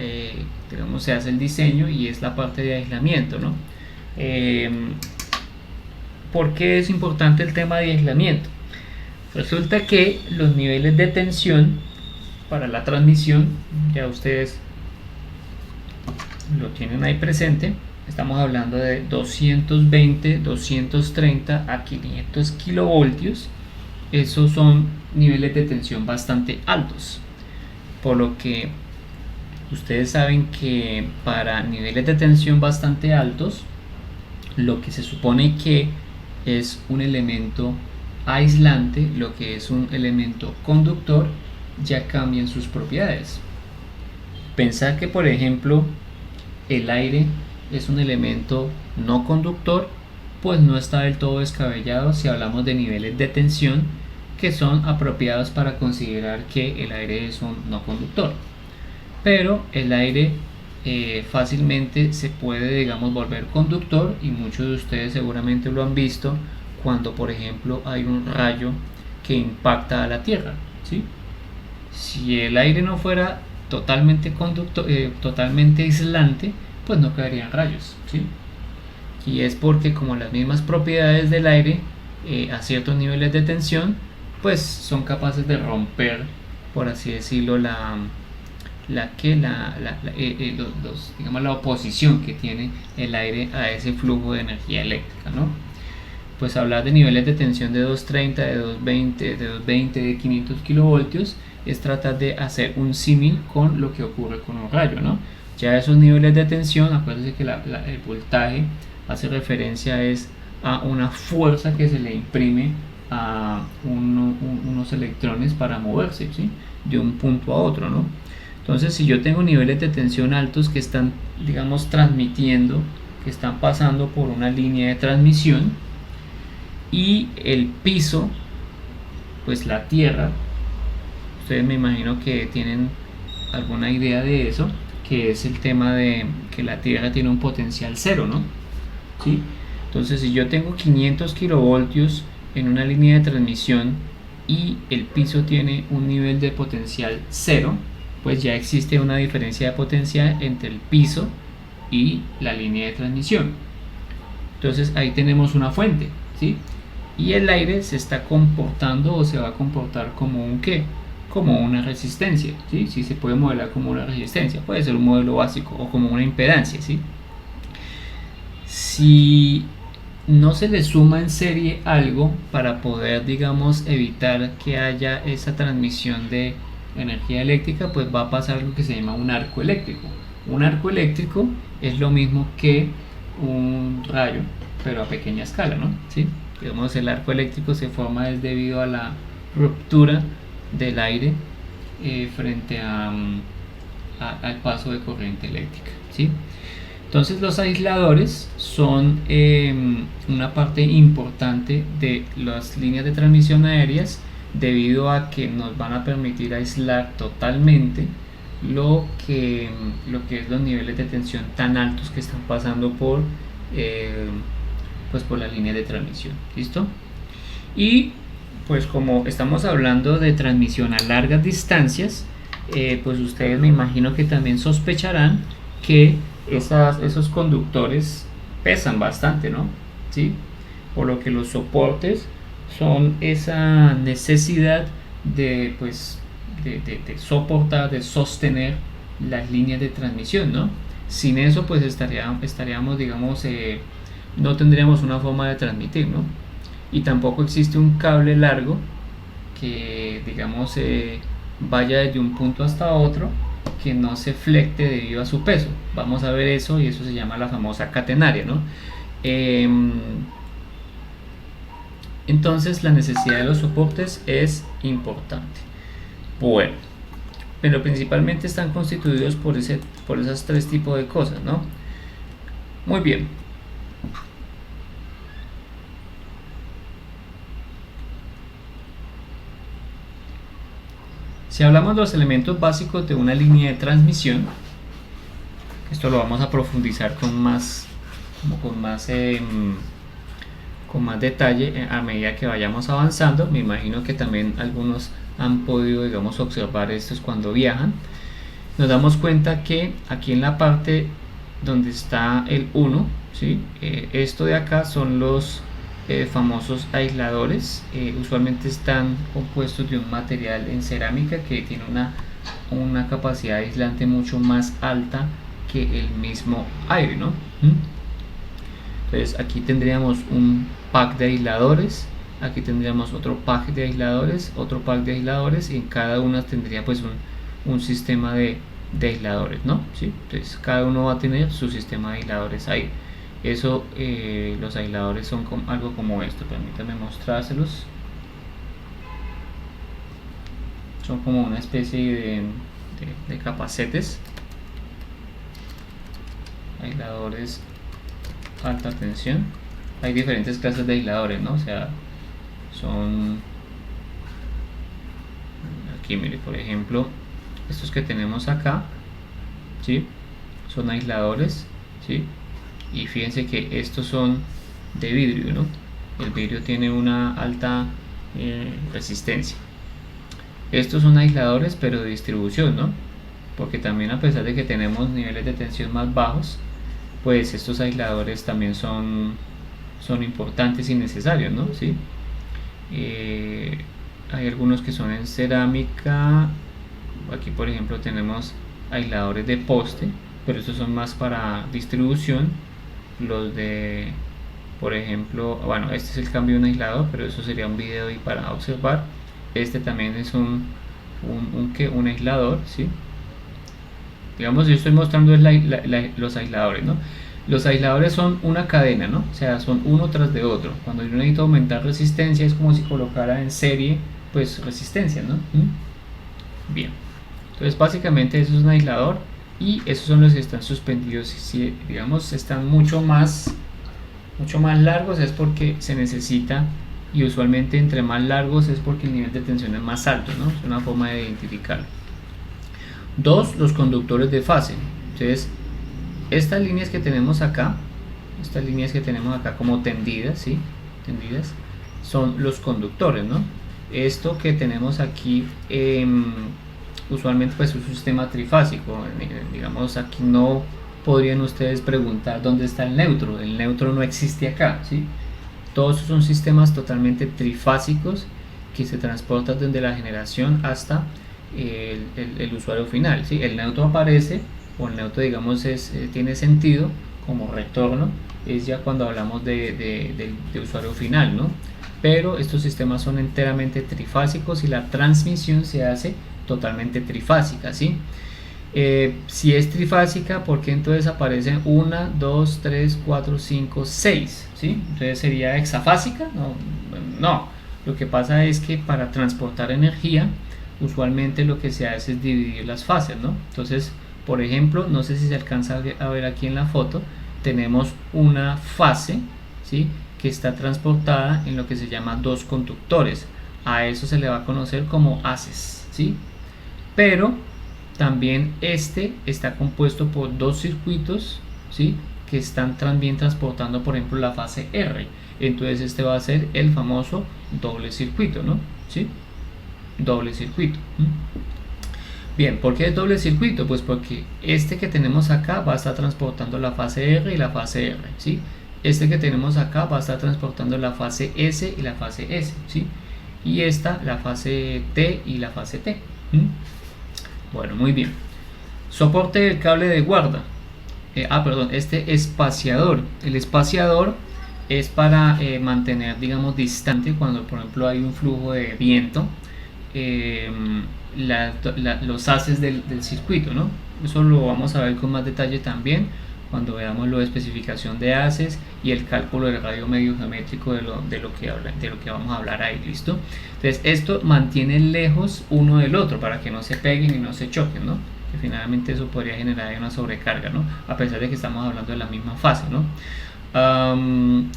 hace el diseño, y es la parte de aislamiento, ¿no? ¿Por qué es importante el tema de aislamiento? Resulta que los niveles de tensión para la transmisión, ya ustedes lo tienen ahí presente, estamos hablando de 220, 230 a 500 kilovoltios. Esos son niveles de tensión bastante altos, por lo que ustedes saben que para niveles de tensión bastante altos, lo que se supone que es un elemento aislante, lo que es un elemento conductor, ya cambian sus propiedades. Pensar que, por ejemplo, el aire es un elemento no conductor, pues no está del todo descabellado si hablamos de niveles de tensión que son apropiados para considerar que el aire es un no conductor. Pero el aire fácilmente se puede, digamos, volver conductor, y muchos de ustedes seguramente lo han visto cuando, por ejemplo, hay un rayo que impacta a la Tierra, ¿sí? Si el aire no fuera totalmente totalmente aislante, pues no caerían rayos, ¿sí? Y es porque como las mismas propiedades del aire a ciertos niveles de tensión, pues son capaces de romper, por así decirlo, digamos, la oposición que tiene el aire a ese flujo de energía eléctrica, ¿no? Pues hablar de niveles de tensión de 230, de 220, de 500 kilovoltios es tratar de hacer un símil con lo que ocurre con un rayo, ¿no? Ya esos niveles de tensión, acuérdense que el voltaje hace referencia a una fuerza que se le imprime a unos electrones para moverse, ¿sí? De un punto a otro, ¿no? Entonces, si yo tengo niveles de tensión altos que están, digamos, transmitiendo, que están pasando por una línea de transmisión, y el piso, pues la tierra, ustedes me imagino que tienen alguna idea de eso, que es el tema de que la tierra tiene un potencial cero, ¿no? ¿Sí? Entonces, si yo tengo 500 kilovoltios en una línea de transmisión y el piso tiene un nivel de potencial cero, pues ya existe una diferencia de potencial entre el piso y la línea de transmisión. Entonces ahí tenemos una fuente, ¿sí? Y el aire se está comportando, o se va a comportar como un ¿qué? Como una resistencia, ¿sí? Sí, se puede modelar como una resistencia, puede ser un modelo básico, o como una impedancia, ¿sí? Si no se le suma en serie algo para poder, digamos, evitar que haya esa transmisión de energía eléctrica, pues va a pasar lo que se llama un arco eléctrico. Un arco eléctrico es lo mismo que un rayo, pero a pequeña escala, ¿no? ¿Sí? Digamos, el arco eléctrico se forma debido a la ruptura del aire frente al paso de corriente eléctrica, ¿sí? Entonces los aisladores son una parte importante de las líneas de transmisión aéreas, debido a que nos van a permitir aislar totalmente lo que es los niveles de tensión tan altos que están pasando pues por la línea de transmisión. ¿Listo? Y pues como estamos hablando de transmisión a largas distancias, pues ustedes me imagino que también sospecharán que esos conductores pesan bastante, ¿no? ¿Sí? Por lo que los soportes son esa necesidad de, pues, de soportar, de sostener las líneas de transmisión, ¿no? Sin eso, pues estaríamos, digamos, no tendríamos una forma de transmitir, ¿no? Y tampoco existe un cable largo que, digamos, vaya desde un punto hasta otro que no se flecte debido a su peso. Vamos a ver eso, y eso se llama la famosa catenaria, ¿no? Entonces la necesidad de los soportes es importante. Bueno, pero principalmente están constituidos por esos tres tipos de cosas, ¿no? Muy bien. Si hablamos de los elementos básicos de una línea de transmisión, esto lo vamos a profundizar con más detalle a medida que vayamos avanzando. Me imagino que también algunos han podido, digamos, observar estos cuando viajan. Nos damos cuenta que aquí en la parte donde está el 1, ¿sí? Esto de acá son los famosos aisladores. Usualmente están compuestos de un material en cerámica que tiene una capacidad aislante mucho más alta que el mismo aire, ¿no? Entonces aquí tendríamos un pack de aisladores, aquí tendríamos otro pack de aisladores, otro pack de aisladores, y en cada una tendría pues un sistema de aisladores, ¿no? ¿Sí? Entonces cada uno va a tener su sistema de aisladores ahí. Eso, los aisladores son algo como esto. Permítanme mostrárselos. Son como una especie de capacetes, aisladores alta tensión. Hay diferentes clases de aisladores, ¿no? O sea, son aquí, mire, por ejemplo, estos que tenemos acá, ¿sí? Son aisladores, ¿sí? Y fíjense que estos son de vidrio, ¿no? El vidrio tiene una alta resistencia. Estos son aisladores, pero de distribución, ¿no? Porque también, a pesar de que tenemos niveles de tensión más bajos, pues estos aisladores también son importantes y necesarios, ¿no? ¿Sí? Hay algunos que son en cerámica. Aquí, por ejemplo, tenemos aisladores de poste, pero estos son más para distribución. Los de, por ejemplo, bueno, este es el cambio de un aislador, pero eso sería un video y para observar. Este también es un aislador, ¿sí? Digamos, yo estoy mostrando los aisladores, ¿no? Los aisladores son una cadena, ¿no? O sea, son uno tras de otro. Cuando yo necesito aumentar resistencia, es como si colocara en serie, pues, resistencia, ¿no? Bien. Entonces, básicamente, eso es un aislador, y esos son los que están suspendidos. Si, digamos, están mucho más largos, es porque se necesita, y usualmente entre más largos es porque el nivel de tensión es más alto, ¿no? Es una forma de identificarlo. 2. Los conductores de fase. Entonces, estas líneas que tenemos acá como tendidas, ¿sí? Tendidas, son los conductores, ¿no? Esto que tenemos aquí, usualmente pues es un sistema trifásico. Digamos, aquí no podrían ustedes preguntar dónde está el neutro. El neutro no existe acá, ¿sí? Todos son sistemas totalmente trifásicos que se transportan desde la generación hasta el usuario final, ¿sí? El neutro aparece, o el neutro, digamos, tiene sentido como retorno, es ya cuando hablamos de usuario final, ¿no? Pero estos sistemas son enteramente trifásicos y la transmisión se hace totalmente trifásica, ¿sí? Si es trifásica, ¿por qué entonces aparecen 1, 2, 3, 4, 5, 6? ¿Sí? Entonces sería hexafásica. No. Lo que pasa es que para transportar energía, usualmente lo que se hace es dividir las fases, ¿no? Entonces, por ejemplo, no sé si se alcanza a ver aquí en la foto, tenemos una fase, ¿sí?, que está transportada en lo que se llama dos conductores. A eso se le va a conocer como haces, ¿sí? Pero también este está compuesto por dos circuitos, ¿sí?, que están también transportando, por ejemplo, la fase R. Entonces este va a ser el famoso doble circuito, ¿no? ¿Sí? Doble circuito. Bien, ¿por qué es doble circuito? Pues porque este que tenemos acá va a estar transportando la fase R y la fase R, ¿sí? Este que tenemos acá va a estar transportando la fase S y la fase S, ¿sí? Y esta, la fase T y la fase T. Bueno, muy bien. Soporte del cable de guarda. Perdón, este espaciador. El espaciador es para mantener, digamos, distante cuando, por ejemplo, hay un flujo de viento, los haces del circuito, ¿no? Eso lo vamos a ver con más detalle también cuando veamos la especificación de haces y el cálculo del radio medio geométrico de lo que vamos a hablar ahí, ¿listo? Entonces esto mantiene lejos uno del otro para que no se peguen y no se choquen, ¿no? Que finalmente eso podría generar una sobrecarga, ¿no? A pesar de que estamos hablando de la misma fase, ¿no?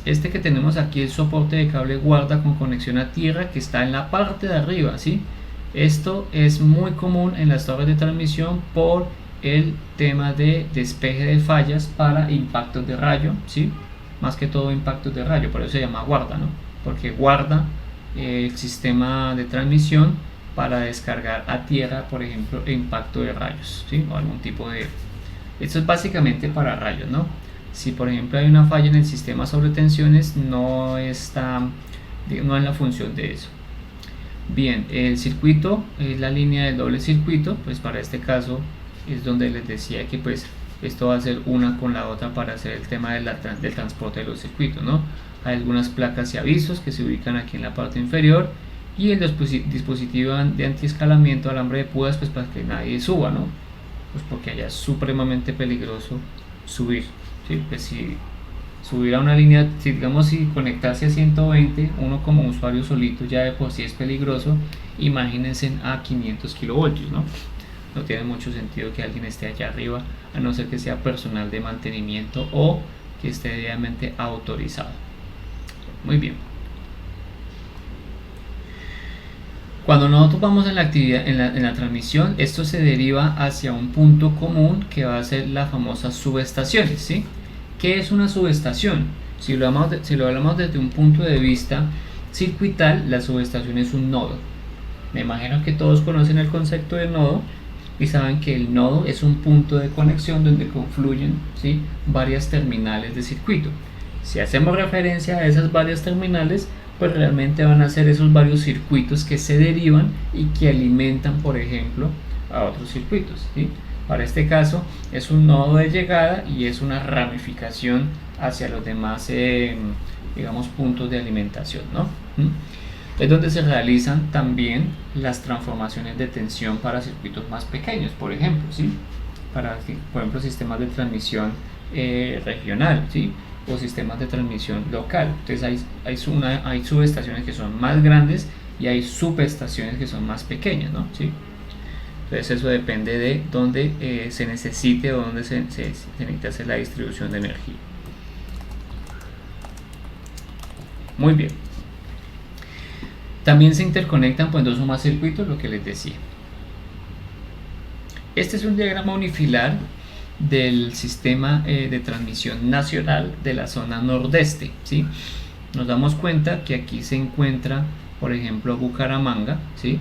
Este que tenemos aquí es soporte de cable guarda con conexión a tierra, que está en la parte de arriba, ¿sí? Esto es muy común en las torres de transmisión por el tema de despeje de fallas para impactos de rayo, ¿sí? Más que todo impactos de rayo, por eso se llama guarda, ¿no? Porque guarda el sistema de transmisión para descargar a tierra, por ejemplo, impacto de rayos, ¿sí? O algún tipo de... Esto es básicamente para rayos, ¿no? Si por ejemplo hay una falla en el sistema sobre tensiones, no es la función de eso. Bien, el circuito es la línea del doble circuito, pues para este caso es donde les decía que pues esto va a ser una con la otra para hacer el tema del transporte de los circuitos, ¿no? Hay algunas placas y avisos que se ubican aquí en la parte inferior, y el dispositivo de antiescalamiento, alambre de púas, pues para que nadie suba, ¿no? Pues porque allá es supremamente peligroso subir, ¿sí? Pues si subir a una línea, si conectarse a 120, uno como usuario solito ya de por sí es peligroso, imagínense a 500 kilovoltios, ¿no? No tiene mucho sentido que alguien esté allá arriba, a no ser que sea personal de mantenimiento o que esté debidamente autorizado. Muy bien. Cuando nosotros vamos en la actividad, en la transmisión, esto se deriva hacia un punto común que va a ser las famosas subestaciones, ¿sí? ¿Qué es una subestación? Si lo hablamos desde un punto de vista circuital, la subestación es un nodo. Me imagino que todos conocen el concepto de nodo y saben que el nodo es un punto de conexión donde confluyen, ¿sí?, varias terminales de circuito. Si hacemos referencia a esas varias terminales, pues realmente van a ser esos varios circuitos que se derivan y que alimentan, por ejemplo, a otros circuitos, ¿sí? Para este caso es un nodo de llegada y es una ramificación hacia los demás, digamos, puntos de alimentación, ¿no? Es donde se realizan también las transformaciones de tensión para circuitos más pequeños, por ejemplo, ¿sí? Para, por ejemplo, sistemas de transmisión regional, ¿sí?, o sistemas de transmisión local. Entonces hay subestaciones que son más grandes y hay subestaciones que son más pequeñas, ¿no? ¿Sí? Entonces eso depende de dónde se necesite o dónde se necesita hacer la distribución de energía. Muy bien. También se interconectan pues dos o más circuitos, lo que les decía. Este es un diagrama unifilar del sistema de transmisión nacional de la zona nordeste, ¿sí? Nos damos cuenta que aquí se encuentra, por ejemplo, Bucaramanga, ¿sí?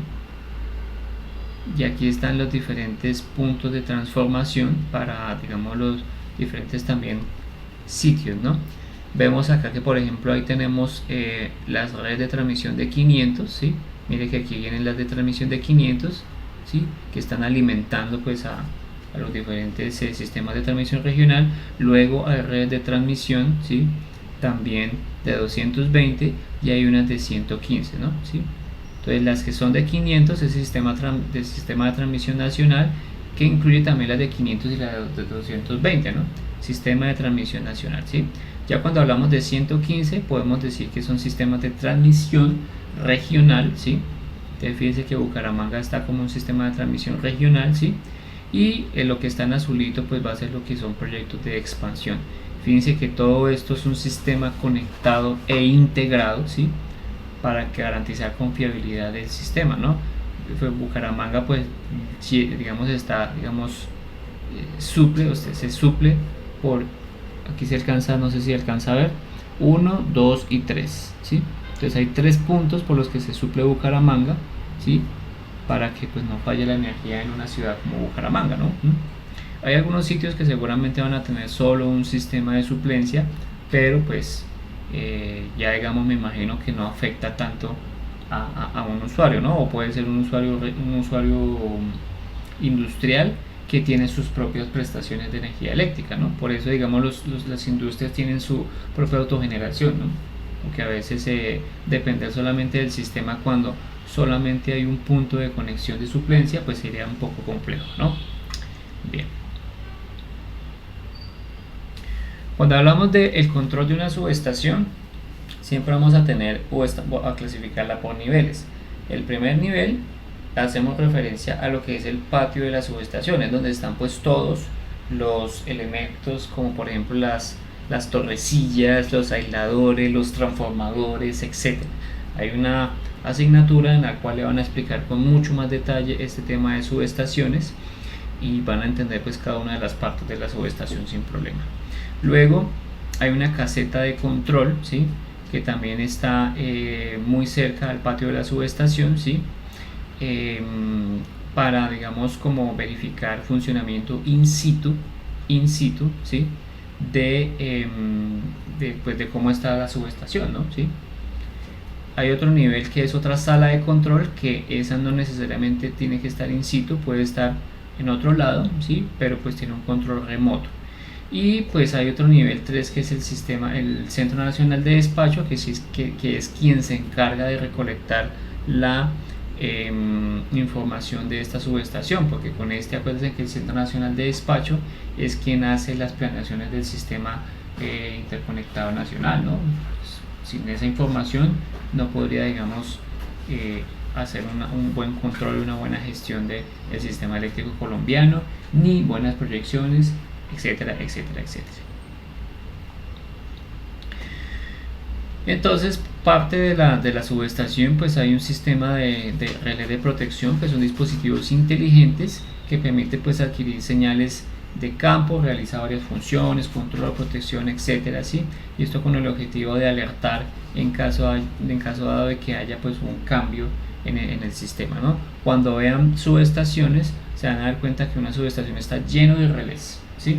Y aquí están los diferentes puntos de transformación para, digamos, los diferentes también sitios, ¿no? Vemos acá que, por ejemplo, ahí tenemos las redes de transmisión de 500, ¿sí? Mire que aquí vienen las de transmisión de 500, ¿sí?, que están alimentando pues a los diferentes sistemas de transmisión regional. Luego hay redes de transmisión, ¿sí?, también de 220, y hay unas de 115, ¿no? ¿Sí? Entonces las que son de 500 es el sistema de transmisión nacional, que incluye también las de 500 y las de 220, ¿no? Sistema de transmisión nacional, ¿sí? Ya cuando hablamos de 115 podemos decir que son sistemas de transmisión regional, ¿sí? Entonces fíjense que Bucaramanga está como un sistema de transmisión regional, ¿sí? Y lo que está en azulito pues va a ser lo que son proyectos de expansión. Fíjense que todo esto es un sistema conectado e integrado, ¿sí?, para garantizar confiabilidad del sistema, ¿no? Bucaramanga pues, digamos, está, digamos, se suple por aquí se alcanza, no sé si alcanza a ver, 1, 2 y 3, ¿sí? Entonces hay 3 puntos por los que se suple Bucaramanga, ¿sí? Para que pues no falle la energía en una ciudad como Bucaramanga, ¿no? Hay algunos sitios que seguramente van a tener solo un sistema de suplencia, pero pues ya digamos me imagino que no afecta tanto a un usuario, ¿no? O puede ser un usuario industrial que tiene sus propias prestaciones de energía eléctrica, ¿no? Por eso digamos las industrias tienen su propia autogeneración, ¿no? Porque a veces depender solamente del sistema cuando solamente hay un punto de conexión de suplencia, pues sería un poco complejo, ¿no? Bien. Cuando hablamos del control de una subestación, siempre vamos a tener a clasificarla por niveles. El primer nivel hacemos referencia a lo que es el patio de las subestaciones, donde están pues todos los elementos, como por ejemplo las torrecillas, los aisladores, los transformadores, etc. Hay una asignatura en la cual le van a explicar con mucho más detalle este tema de subestaciones y van a entender pues cada una de las partes de la subestación sin problema. Luego hay una caseta de control, ¿sí? Que también está muy cerca al patio de la subestación, ¿sí? Para digamos como verificar funcionamiento in situ, ¿sí? de cómo está la subestación, ¿no? ¿Sí? Hay otro nivel que es otra sala de control, que esa no necesariamente tiene que estar in situ, puede estar en otro lado, ¿sí? Pero pues tiene un control remoto. Y pues hay otro nivel 3 que es el Centro Nacional de Despacho, que es quien se encarga de recolectar la información de esta subestación, porque con acuérdense que el Centro Nacional de Despacho es quien hace las planeaciones del sistema interconectado nacional, ¿no? Pues, sin esa información no podría, digamos, hacer un buen control, una buena gestión del sistema eléctrico colombiano, ni buenas proyecciones, etcétera, etcétera, etcétera. Entonces, parte de la subestación, pues hay un sistema de relé de protección, que son dispositivos inteligentes que permite pues adquirir señales de campo, realiza varias funciones, control, protección, etcétera, ¿sí? Y esto con el objetivo de alertar en caso dado de que haya pues un cambio en el sistema, ¿no? Cuando vean subestaciones se van a dar cuenta que una subestación está lleno de relés, ¿sí?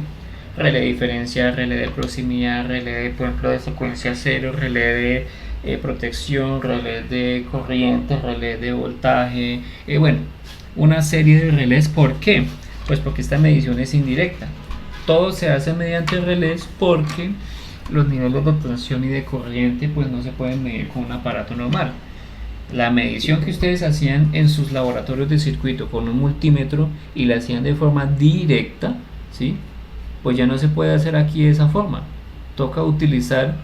Relé de diferencia, relé de proximidad, relé de, por ejemplo, de secuencia cero, relé de protección, relé de corriente, relé de voltaje, bueno, una serie de relés. ¿Por qué? Pues porque esta medición es indirecta. Todo se hace mediante relés porque los niveles de tensión y de corriente pues no se pueden medir con un aparato normal. La medición que ustedes hacían en sus laboratorios de circuito con un multímetro y la hacían de forma directa, ¿sí? Pues ya no se puede hacer aquí de esa forma. Toca utilizar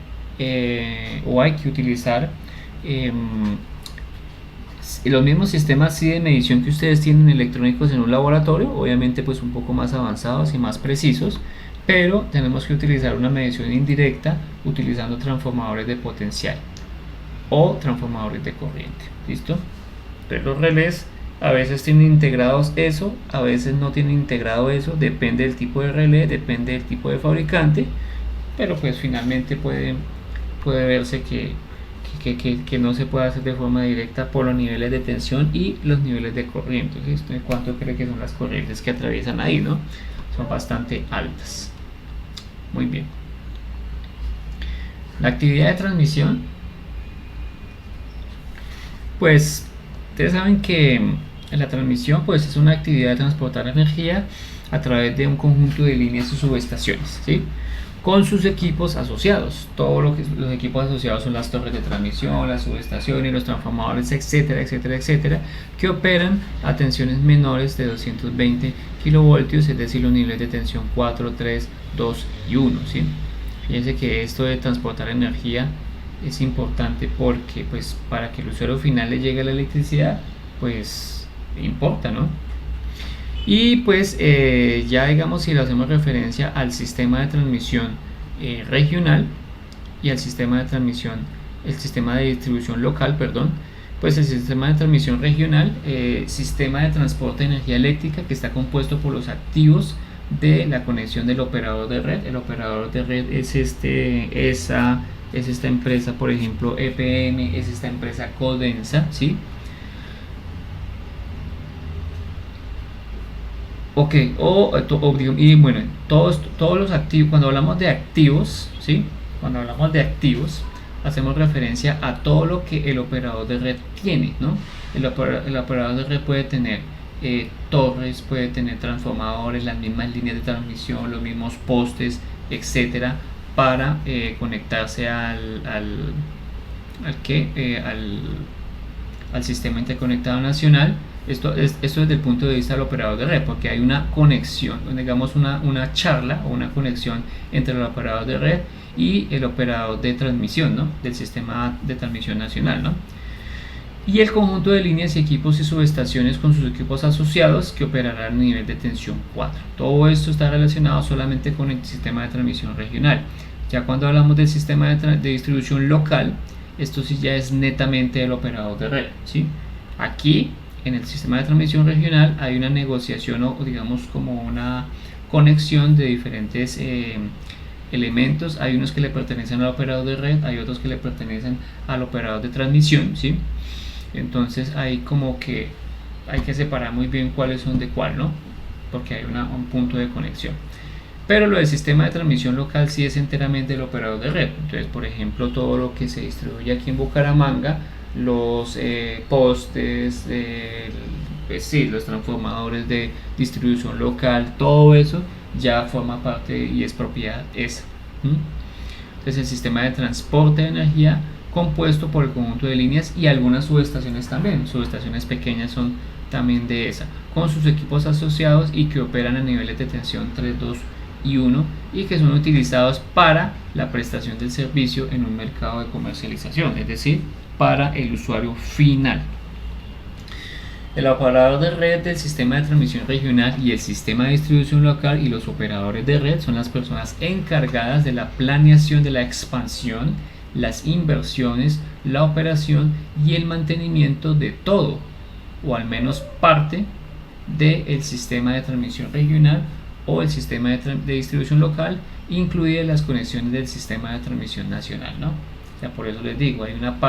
o hay que utilizar los mismos sistemas de medición que ustedes tienen electrónicos en un laboratorio, obviamente pues un poco más avanzados y más precisos, pero tenemos que utilizar una medición indirecta utilizando transformadores de potencial o transformadores de corriente. ¿Listo? Entonces los relés a veces tienen integrados eso, a veces no tienen integrado eso, depende del tipo de relé, depende del tipo de fabricante, pero pues finalmente puede verse que no se puede hacer de forma directa por los niveles de tensión y los niveles de corriente. ¿Sí? ¿Cuánto cree que son las corrientes que atraviesan ahí, no? Son bastante altas. Muy bien. La actividad de transmisión, pues ustedes saben que la transmisión pues es una actividad de transportar energía a través de un conjunto de líneas y subestaciones, ¿sí? Con sus equipos asociados. Todos los equipos asociados son las torres de transmisión, las subestaciones, los transformadores, etcétera, etcétera, etcétera, que operan a tensiones menores de 220 kilovoltios, es decir, los niveles de tensión 4, 3, 2 y 1, ¿sí? Fíjense que esto de transportar energía es importante porque pues para que el usuario final le llegue la electricidad pues importa, ¿no? Y pues ya digamos, si le hacemos referencia al sistema de transmisión regional y al sistema de transmisión, el sistema de distribución local, perdón, pues el sistema de transmisión regional, sistema de transporte de energía eléctrica que está compuesto por los activos de la conexión del operador de red. El operador de red es es esta empresa, por ejemplo EPM, es esta empresa Codensa, ¿sí? Ok, y bueno, todos los activos, cuando hablamos de activos, ¿sí? Cuando hablamos de activos, hacemos referencia a todo lo que el operador de red tiene, ¿no? El operador de red puede tener torres, puede tener transformadores, las mismas líneas de transmisión, los mismos postes, etcétera, para conectarse al sistema interconectado nacional. Esto desde el punto de vista del operador de red, porque hay una conexión, digamos una charla o una conexión entre el operador de red y el operador de transmisión, ¿no? Del sistema de transmisión nacional, ¿no? Y el conjunto de líneas y equipos y subestaciones con sus equipos asociados que operarán a nivel de tensión 4. Todo esto está relacionado solamente con el sistema de transmisión regional. Ya cuando hablamos del sistema de distribución local, esto sí ya es netamente el operador de red, ¿sí? Aquí en el sistema de transmisión regional hay una negociación o digamos como una conexión de diferentes elementos. Hay unos que le pertenecen al operador de red, hay otros que le pertenecen al operador de transmisión, ¿sí? Entonces hay como que hay que separar muy bien cuáles son de cuál, ¿no? Porque hay un punto de conexión. Pero lo del sistema de transmisión local sí es enteramente el operador de red. Entonces, por ejemplo, todo lo que se distribuye aquí en Bucaramanga, los postes, pues sí, los transformadores de distribución local, todo eso ya forma parte y es propiedad esa. Entonces, el sistema de transporte de energía compuesto por el conjunto de líneas y algunas subestaciones también. Subestaciones pequeñas son también de esa, con sus equipos asociados y que operan a niveles de tensión 3, 2 y 1 y que son utilizados para la prestación del servicio en un mercado de comercialización, es decir, para el usuario final. El operador de red del sistema de transmisión regional y el sistema de distribución local y los operadores de red son las personas encargadas de la planeación de la expansión, las inversiones, la operación y el mantenimiento de todo, o al menos parte del sistema de transmisión regional o el sistema de distribución local, incluidas las conexiones del sistema de transmisión nacional, ¿no? O sea, por eso les digo, hay unas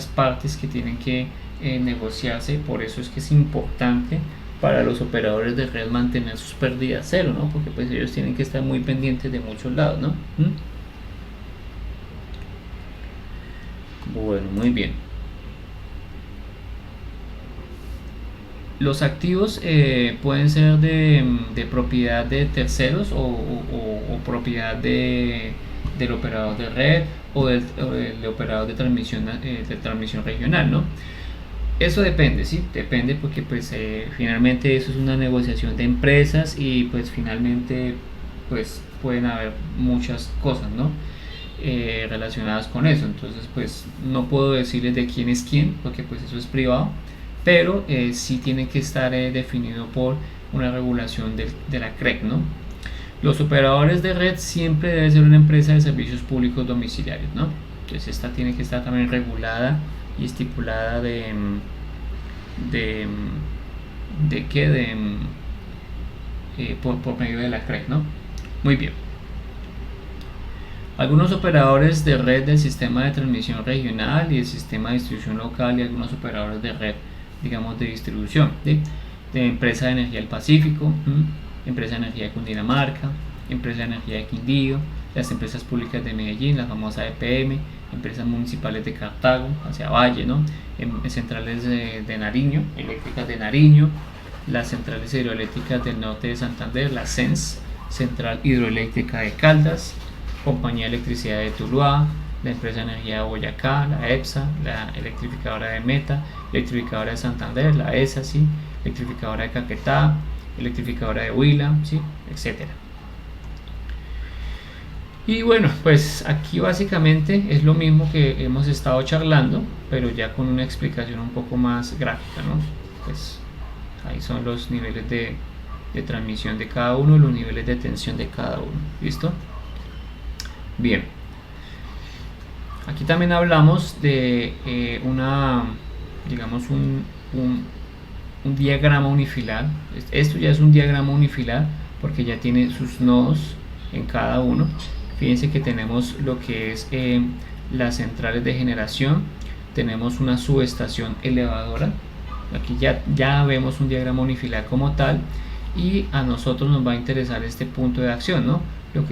partes que tienen que negociarse, por eso es que es importante para los operadores de red mantener sus pérdidas cero, ¿no? Porque pues ellos tienen que estar muy pendientes de muchos lados, ¿no? Bueno, muy bien. Los activos pueden ser de propiedad de terceros o propiedad del operador de red o del operador de transmisión regional, ¿no? Eso depende, ¿sí? Depende porque pues finalmente eso es una negociación de empresas y pues finalmente pues pueden haber muchas cosas, ¿no? Relacionadas con eso. Entonces pues no puedo decirles de quién es quién porque pues eso es privado, pero sí tiene que estar definido por una regulación de la CREC, ¿no? Los operadores de red siempre debe ser una empresa de servicios públicos domiciliarios, ¿no? Entonces esta tiene que estar también regulada y estipulada por medio de la CREC, ¿no? Muy bien. Algunos operadores de red del sistema de transmisión regional y el sistema de distribución local y algunos operadores de red, digamos, de distribución, ¿sí? De Empresa de Energía del Pacífico, Empresa de Energía de Cundinamarca, Empresa de Energía de Quindío, las empresas públicas de Medellín, la famosa EPM, empresas municipales de Cartago, hacia Valle, ¿no? Centrales de Nariño, eléctricas de Nariño, las centrales hidroeléctricas del norte de Santander, la CENS, Central Hidroeléctrica de Caldas, Compañía de Electricidad de Tuluá, la Empresa de Energía de Boyacá, la EPSA, la electrificadora de Meta, electrificadora de Santander, la ESA, ¿sí? Electrificadora de Caquetá, electrificadora de Huila, ¿sí? Etcétera. Y bueno, pues aquí básicamente es lo mismo que hemos estado charlando, pero ya con una explicación un poco más gráfica, ¿no? Pues ahí son los niveles de transmisión de cada uno, los niveles de tensión de cada uno. ¿Listo? Bien. Aquí también hablamos de digamos un diagrama unifilar. Esto ya es un diagrama unifilar porque ya tiene sus nodos en cada uno. Fíjense que tenemos lo que es las centrales de generación, tenemos una subestación elevadora, aquí ya vemos un diagrama unifilar como tal, y a nosotros nos va a interesar este punto de acción, ¿no?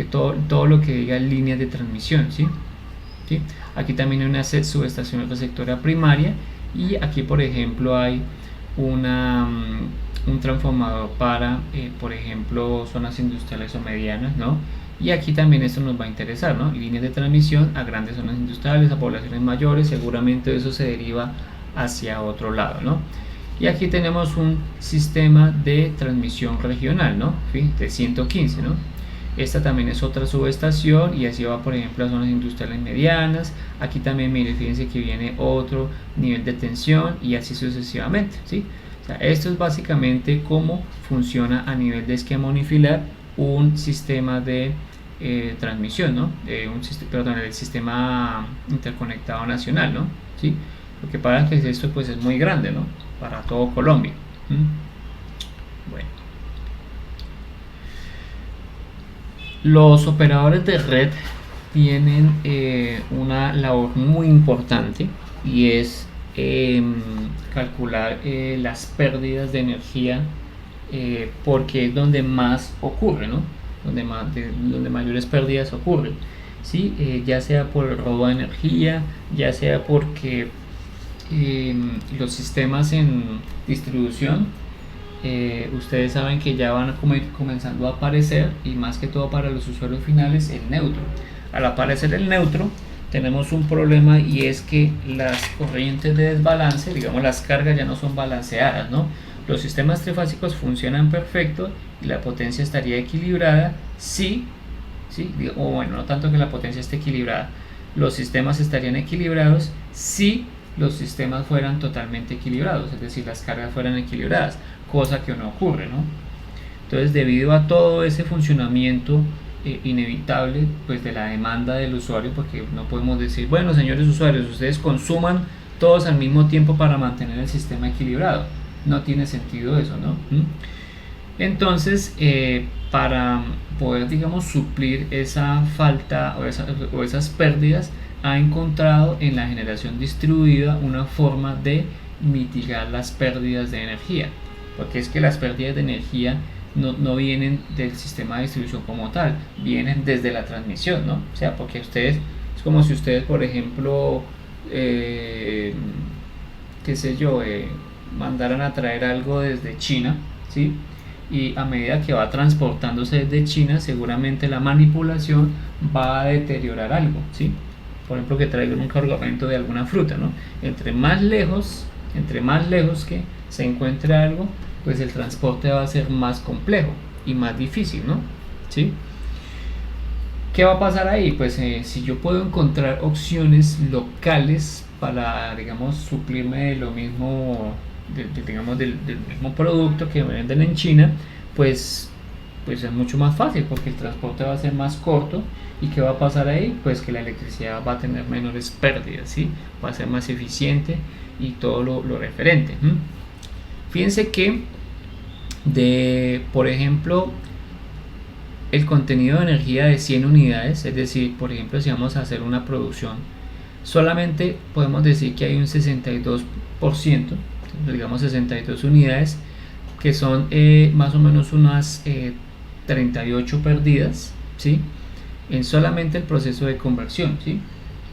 Todo lo que diga líneas de transmisión, ¿sí? ¿Sí? Aquí también hay una subestación receptora primaria, y aquí por ejemplo hay un transformador para por ejemplo zonas industriales o medianas, ¿no? Y aquí también esto nos va a interesar, ¿no? Líneas de transmisión a grandes zonas industriales, a poblaciones mayores, seguramente eso se deriva hacia otro lado, ¿no? Y aquí tenemos un sistema de transmisión regional, ¿no? De 115, ¿no? Esta también es otra subestación, y así va por ejemplo a zonas industriales medianas. Aquí también, mire, fíjense que viene otro nivel de tensión, y así sucesivamente, ¿sí? O sea, esto es básicamente cómo funciona a nivel de esquema unifilar un sistema de transmisión, ¿no? El sistema interconectado nacional, ¿no? ¿Sí? Lo que pasa es que esto pues es muy grande, ¿no? Para todo Colombia. Bueno. Los operadores de red tienen una labor muy importante, y es calcular las pérdidas de energía, porque es donde más ocurre, ¿no? Donde mayores pérdidas ocurren, ¿sí? Ya sea por el robo de energía, ya sea porque los sistemas en distribución, ustedes saben que ya van a comenzando a aparecer, y más que todo para los usuarios finales, el neutro. Al aparecer el neutro tenemos un problema, y es que las corrientes de desbalance, digamos las cargas, ya no son balanceadas, ¿no? Los sistemas trifásicos funcionan perfecto y la potencia estaría equilibrada si, o bueno, no tanto que la potencia esté equilibrada, los sistemas estarían equilibrados si los sistemas fueran totalmente equilibrados, es decir, las cargas fueran equilibradas, cosa que no ocurre, ¿no? Entonces, debido a todo ese funcionamiento inevitable pues de la demanda del usuario, porque no podemos decir, bueno, señores usuarios, ustedes consuman todos al mismo tiempo para mantener el sistema equilibrado, no tiene sentido eso, ¿no? Entonces, para poder, digamos, suplir esa falta o esas pérdidas, ha encontrado en la generación distribuida una forma de mitigar las pérdidas de energía, porque es que las pérdidas de energía no vienen del sistema de distribución como tal, vienen desde la transmisión, ¿no? O sea, porque ustedes, es como si ustedes, por ejemplo, qué sé yo, mandaran a traer algo desde China, ¿sí? Y a medida que va transportándose desde China, seguramente la manipulación va a deteriorar algo, ¿sí? Por ejemplo, que traigan un cargamento de alguna fruta, ¿no? Entre más lejos que se encuentre algo, pues el transporte va a ser más complejo y más difícil, ¿no? ¿Sí? ¿Qué va a pasar ahí? Pues si yo puedo encontrar opciones locales para, digamos, suplirme de lo mismo, digamos, del mismo producto que venden en China, pues es mucho más fácil, porque el transporte va a ser más corto. ¿Y qué va a pasar ahí? Pues que la electricidad va a tener menores pérdidas, ¿sí? Va a ser más eficiente y todo lo referente. Fíjense que por ejemplo, el contenido de energía de 100 unidades, es decir, por ejemplo, si vamos a hacer una producción, solamente podemos decir que hay un 62%, digamos 62 unidades, que son más o menos unas 38 perdidas, ¿sí? En solamente el proceso de conversión, ¿sí?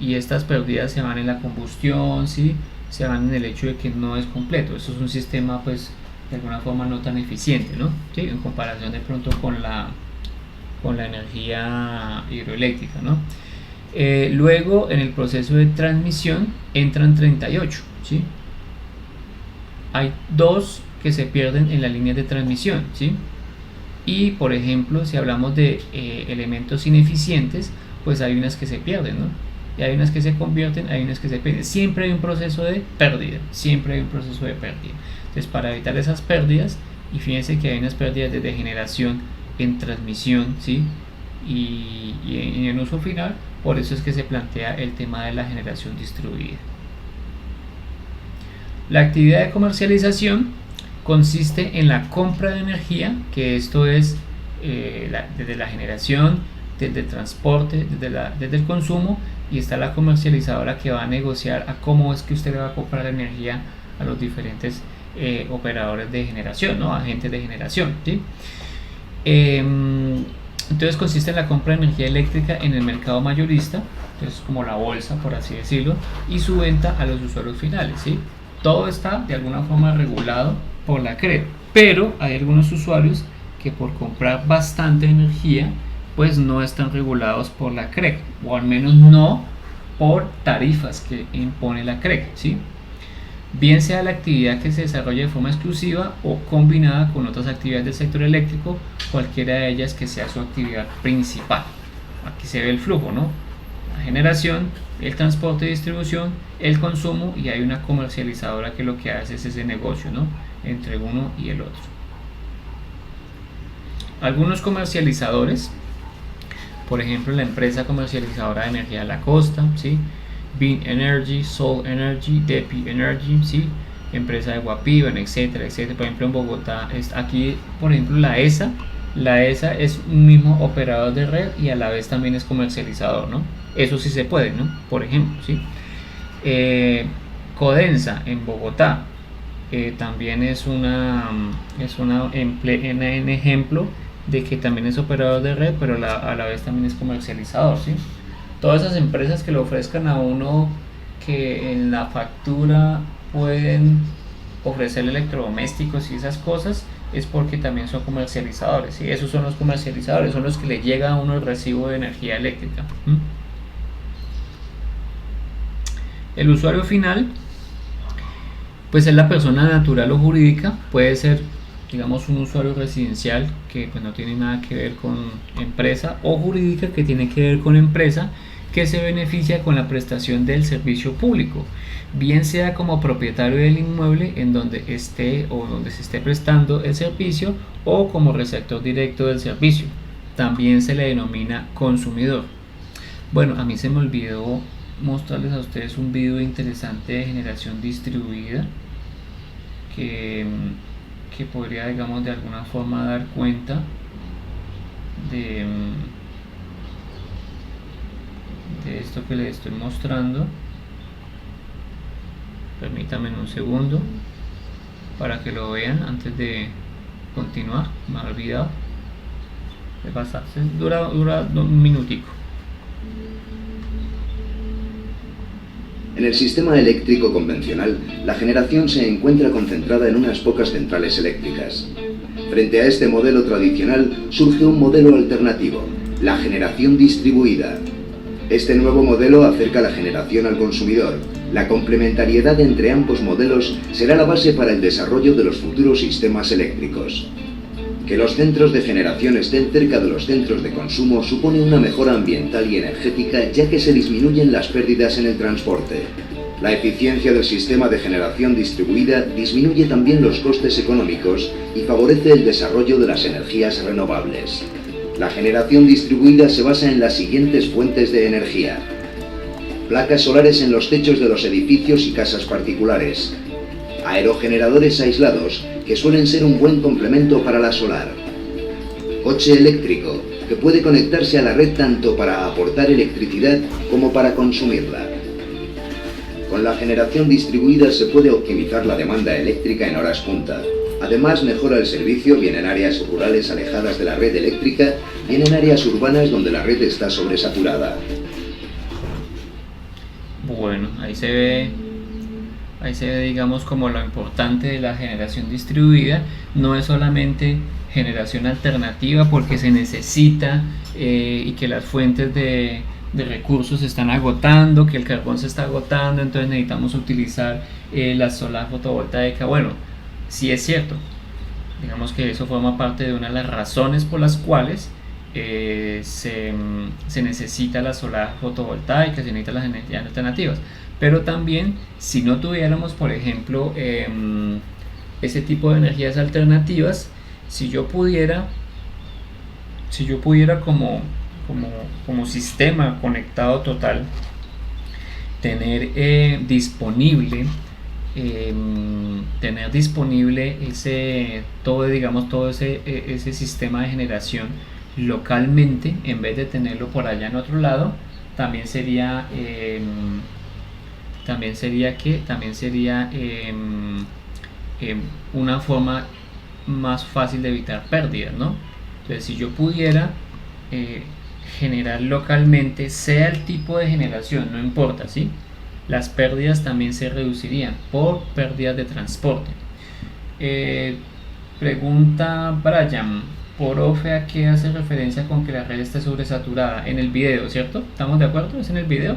Y estas pérdidas se van en la combustión, ¿sí? Se van en el hecho de que no es completo. Esto es un sistema, pues, de alguna forma no tan eficiente, ¿no? ¿Sí? En comparación de pronto con la energía hidroeléctrica, ¿no? Luego, en el proceso de transmisión entran 38, ¿sí? Hay dos que se pierden en la línea de transmisión, ¿sí? Y por ejemplo, si hablamos de elementos ineficientes, pues hay unas que se pierden, ¿no? Y hay unas que se convierten, hay unas que se pierden. Siempre hay un proceso de pérdida, siempre hay un proceso de pérdida. Entonces, para evitar esas pérdidas, y fíjense que hay unas pérdidas de generación en transmisión, ¿sí? Y en uso final, por eso es que se plantea el tema de la generación distribuida. La actividad de comercialización consiste en la compra de energía, que esto es desde la generación, desde el transporte, desde el consumo, y está la comercializadora que va a negociar a cómo es que usted le va a comprar la energía a los diferentes operadores de generación, ¿no? Agentes de generación, ¿sí? Entonces consiste en la compra de energía eléctrica en el mercado mayorista, entonces como la bolsa, por así decirlo, y su venta a los usuarios finales, ¿sí? Todo está de alguna forma regulado por la CREG, pero hay algunos usuarios que por comprar bastante energía pues no están regulados por la CREG, o al menos no por tarifas que impone la CREG, ¿sí? Bien sea la actividad que se desarrolle de forma exclusiva o combinada con otras actividades del sector eléctrico, cualquiera de ellas que sea su actividad principal. Aquí se ve el flujo, ¿no? La generación, el transporte y distribución, el consumo, y hay una comercializadora que lo que hace es ese negocio, ¿no? Entre uno y el otro. Algunos comercializadores, por ejemplo la empresa comercializadora de energía de la costa, ¿sí? Beam Energy, Sol Energy, Depi Energy, ¿sí? Empresa de Guapiban, etcétera, etcétera. Por ejemplo en Bogotá, aquí por ejemplo la ESA es un mismo operador de red y a la vez también es comercializador, ¿no? Eso sí se puede, ¿no? Por ejemplo, ¿sí? Codensa en Bogotá también es un ejemplo de que también es operador de red, pero a la vez también es comercializador, ¿sí? Todas esas empresas que le ofrezcan a uno que en la factura pueden ofrecer electrodomésticos y esas cosas, es porque también son comercializadores, ¿sí? Esos son los comercializadores, son los que le llega a uno el recibo de energía eléctrica. El usuario final pues es la persona natural o jurídica, puede ser digamos un usuario residencial que pues no tiene nada que ver con empresa, o jurídica que tiene que ver con empresa, que se beneficia con la prestación del servicio público, bien sea como propietario del inmueble en donde esté o donde se esté prestando el servicio, o como receptor directo del servicio. También se le denomina consumidor. Bueno, a mí se me olvidó mostrarles a ustedes un video interesante de generación distribuida que podría, digamos, de alguna forma dar cuenta de esto que les estoy mostrando. Permítanme un segundo para que lo vean antes de continuar. Me he olvidado de pasarse. Dura un minutico. En el sistema eléctrico convencional, la generación se encuentra concentrada en unas pocas centrales eléctricas. Frente a este modelo tradicional, surge un modelo alternativo, la generación distribuida. Este nuevo modelo acerca la generación al consumidor. La complementariedad entre ambos modelos será la base para el desarrollo de los futuros sistemas eléctricos. Que los centros de generación estén cerca de los centros de consumo supone una mejora ambiental y energética, ya que se disminuyen las pérdidas en el transporte. La eficiencia del sistema de generación distribuida disminuye también los costes económicos y favorece el desarrollo de las energías renovables. La generación distribuida se basa en las siguientes fuentes de energía: placas solares en los techos de los edificios y casas particulares, aerogeneradores aislados, que suelen ser un buen complemento para la solar, coche eléctrico, que puede conectarse a la red tanto para aportar electricidad como para consumirla. Con la generación distribuida se puede optimizar la demanda eléctrica en horas punta. Además, mejora el servicio bien en áreas rurales alejadas de la red eléctrica, bien en áreas urbanas donde la red está sobresaturada. Bueno, ahí se ve, digamos, como lo importante de la generación distribuida. No es solamente generación alternativa porque se necesita y que las fuentes de recursos se están agotando, que el carbón se está agotando, entonces necesitamos utilizar la solar fotovoltaica. Bueno, sí es cierto, digamos que eso forma parte de una de las razones por las cuales se necesita la solar fotovoltaica, se necesitan las energías alternativas. Pero también, si no tuviéramos, por ejemplo, ese tipo de energías alternativas, si yo pudiera como sistema conectado total tener disponible tener disponible todo ese sistema de generación localmente en vez de tenerlo por allá en otro lado, también sería una forma más fácil de evitar pérdidas, ¿no? Entonces, si yo pudiera generar localmente, sea el tipo de generación, no importa, ¿sí? Las pérdidas también se reducirían por pérdidas de transporte. Pregunta Brian, profe, ¿a qué hace referencia con que la red esté sobresaturada? En el video, ¿cierto? ¿Estamos de acuerdo? ¿Es en el video?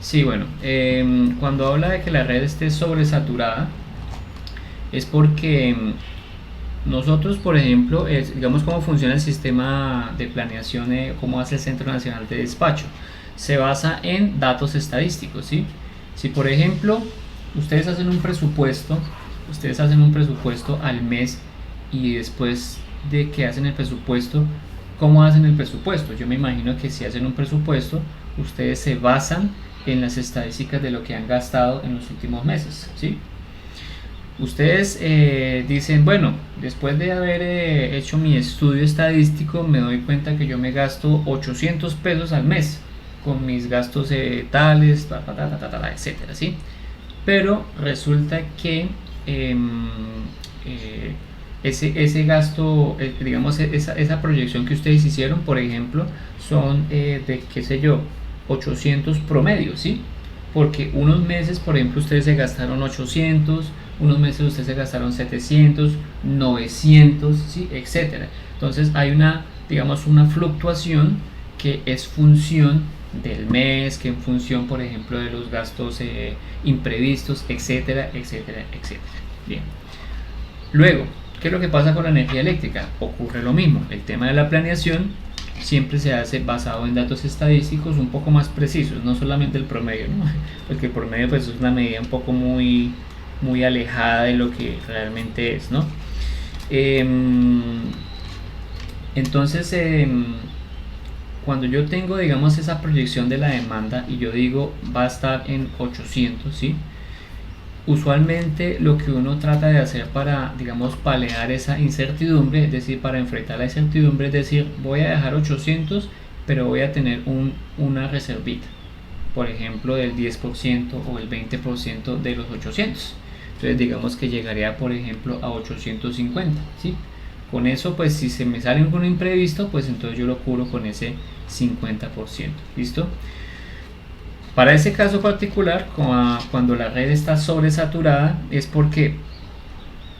Sí, bueno, cuando habla de que la red esté sobresaturada es porque nosotros, por ejemplo, digamos cómo funciona el sistema de planeación, cómo hace el Centro Nacional de Despacho. Se basa en datos estadísticos, ¿sí? Si, por ejemplo, ustedes hacen un presupuesto al mes y después de que hacen el presupuesto, ¿cómo hacen el presupuesto? Yo me imagino que si hacen un presupuesto, ustedes se basan en las estadísticas de lo que han gastado en los últimos meses, ¿sí? Ustedes dicen, bueno, después de haber hecho mi estudio estadístico, me doy cuenta que yo me gasto 800 pesos al mes con mis gastos tales, etcétera, ¿sí? Pero resulta que ese gasto, digamos, esa proyección que ustedes hicieron, por ejemplo, son de, qué sé yo, 800 promedios, ¿sí? Porque unos meses, por ejemplo, ustedes se gastaron 800, unos meses ustedes se gastaron 700, 900, ¿sí? Etcétera. Entonces hay una fluctuación que es función del mes, que en función, por ejemplo, de los gastos imprevistos, etcétera, etcétera, etcétera. Bien. Luego, ¿qué es lo que pasa con la energía eléctrica? Ocurre lo mismo. El tema de la planeación siempre se hace basado en datos estadísticos un poco más precisos, no solamente el promedio, ¿no? Porque el promedio pues es una medida un poco muy alejada de lo que realmente es, ¿no? Entonces, cuando yo tengo, digamos, esa proyección de la demanda y yo digo va a estar en 800, ¿sí? Usualmente lo que uno trata de hacer para, digamos, paliar esa incertidumbre, es decir, para enfrentar la incertidumbre, es decir, voy a dejar 800, pero voy a tener una reservita, por ejemplo, del 10% o el 20% de los 800. Entonces, digamos que llegaría, por ejemplo, a 850, ¿sí? Con eso, pues, si se me sale algún imprevisto, pues entonces yo lo cubro con ese 50%, ¿listo? Para ese caso particular, cuando la red está sobresaturada, es porque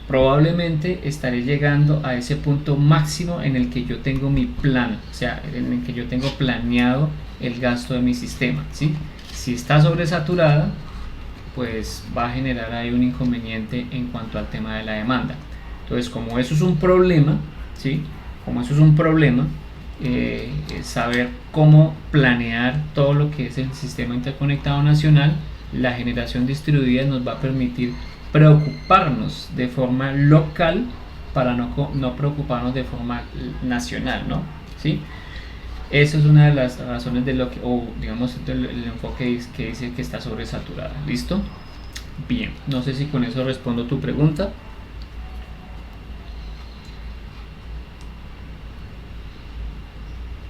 probablemente estaré llegando a ese punto máximo en el que yo tengo mi plan, o sea, en el que yo tengo planeado el gasto de mi sistema, ¿sí? Si está sobresaturada, pues va a generar ahí un inconveniente en cuanto al tema de la demanda. Entonces, como eso es un problema, ¿sí? Saber cómo planear todo lo que es el sistema interconectado nacional, la generación distribuida nos va a permitir preocuparnos de forma local para no preocuparnos de forma nacional, ¿no? ¿Sí? Esa es una de las razones de lo que, o digamos, el enfoque que dice que está sobresaturada. ¿Listo? Bien, no sé si con eso respondo tu pregunta.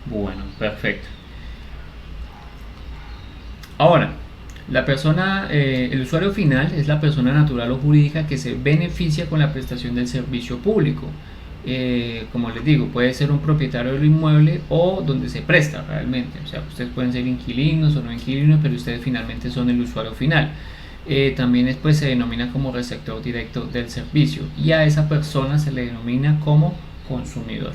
Bueno, perfecto. Ahora, el usuario final es la persona natural o jurídica que se beneficia con la prestación del servicio público. Como les digo, puede ser un propietario del inmueble o donde se presta realmente. O sea, ustedes pueden ser inquilinos o no inquilinos, pero ustedes finalmente son el usuario final. También después se denomina como receptor directo del servicio y a esa persona se le denomina como consumidor.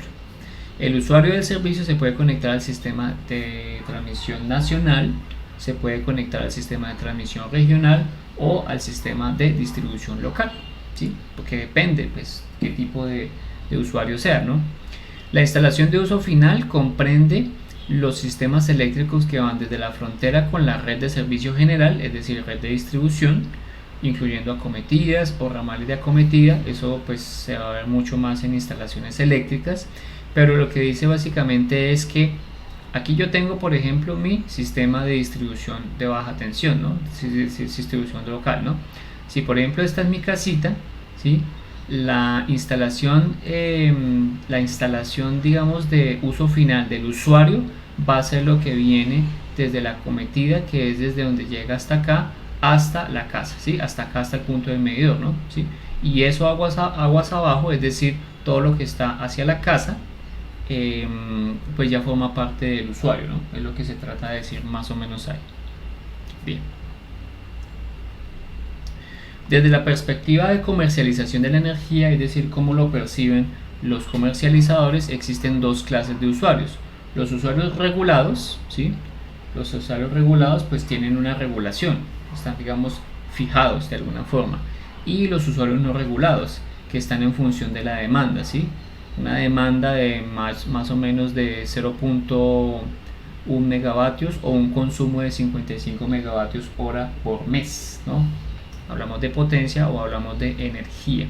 El usuario del servicio se puede conectar al sistema de transmisión nacional, se puede conectar al sistema de transmisión regional o al sistema de distribución local, ¿sí? Porque depende, pues, qué tipo de usuario sea, ¿no? La instalación de uso final comprende los sistemas eléctricos que van desde la frontera con la red de servicio general, es decir, red de distribución, incluyendo acometidas o ramales de acometida. Eso pues se va a ver mucho más en instalaciones eléctricas, pero lo que dice básicamente es que Aquí yo tengo, por ejemplo, mi sistema de distribución de baja tensión, ¿no? Distribución local, ¿no? Si por ejemplo esta es mi casita, ¿sí? La instalación, digamos, de uso final del usuario va a ser lo que viene desde la cometida, que es desde donde llega hasta acá, hasta la casa, ¿sí? Hasta acá, hasta el punto del medidor, ¿no? ¿Sí? Y eso aguas abajo, es decir, todo lo que está hacia la casa, pues ya forma parte del usuario, ¿no? Es lo que se trata de decir más o menos ahí. Bien. Desde la perspectiva de comercialización de la energía, es decir, cómo lo perciben los comercializadores, existen dos clases de usuarios. Los usuarios regulados, ¿sí? Los usuarios regulados pues tienen una regulación, están, digamos, fijados de alguna forma. Y los usuarios no regulados, que están en función de la demanda, ¿sí? Una demanda de más o menos de 0.1 megavatios o un consumo de 55 megavatios hora por mes, ¿no? Hablamos de potencia o hablamos de energía.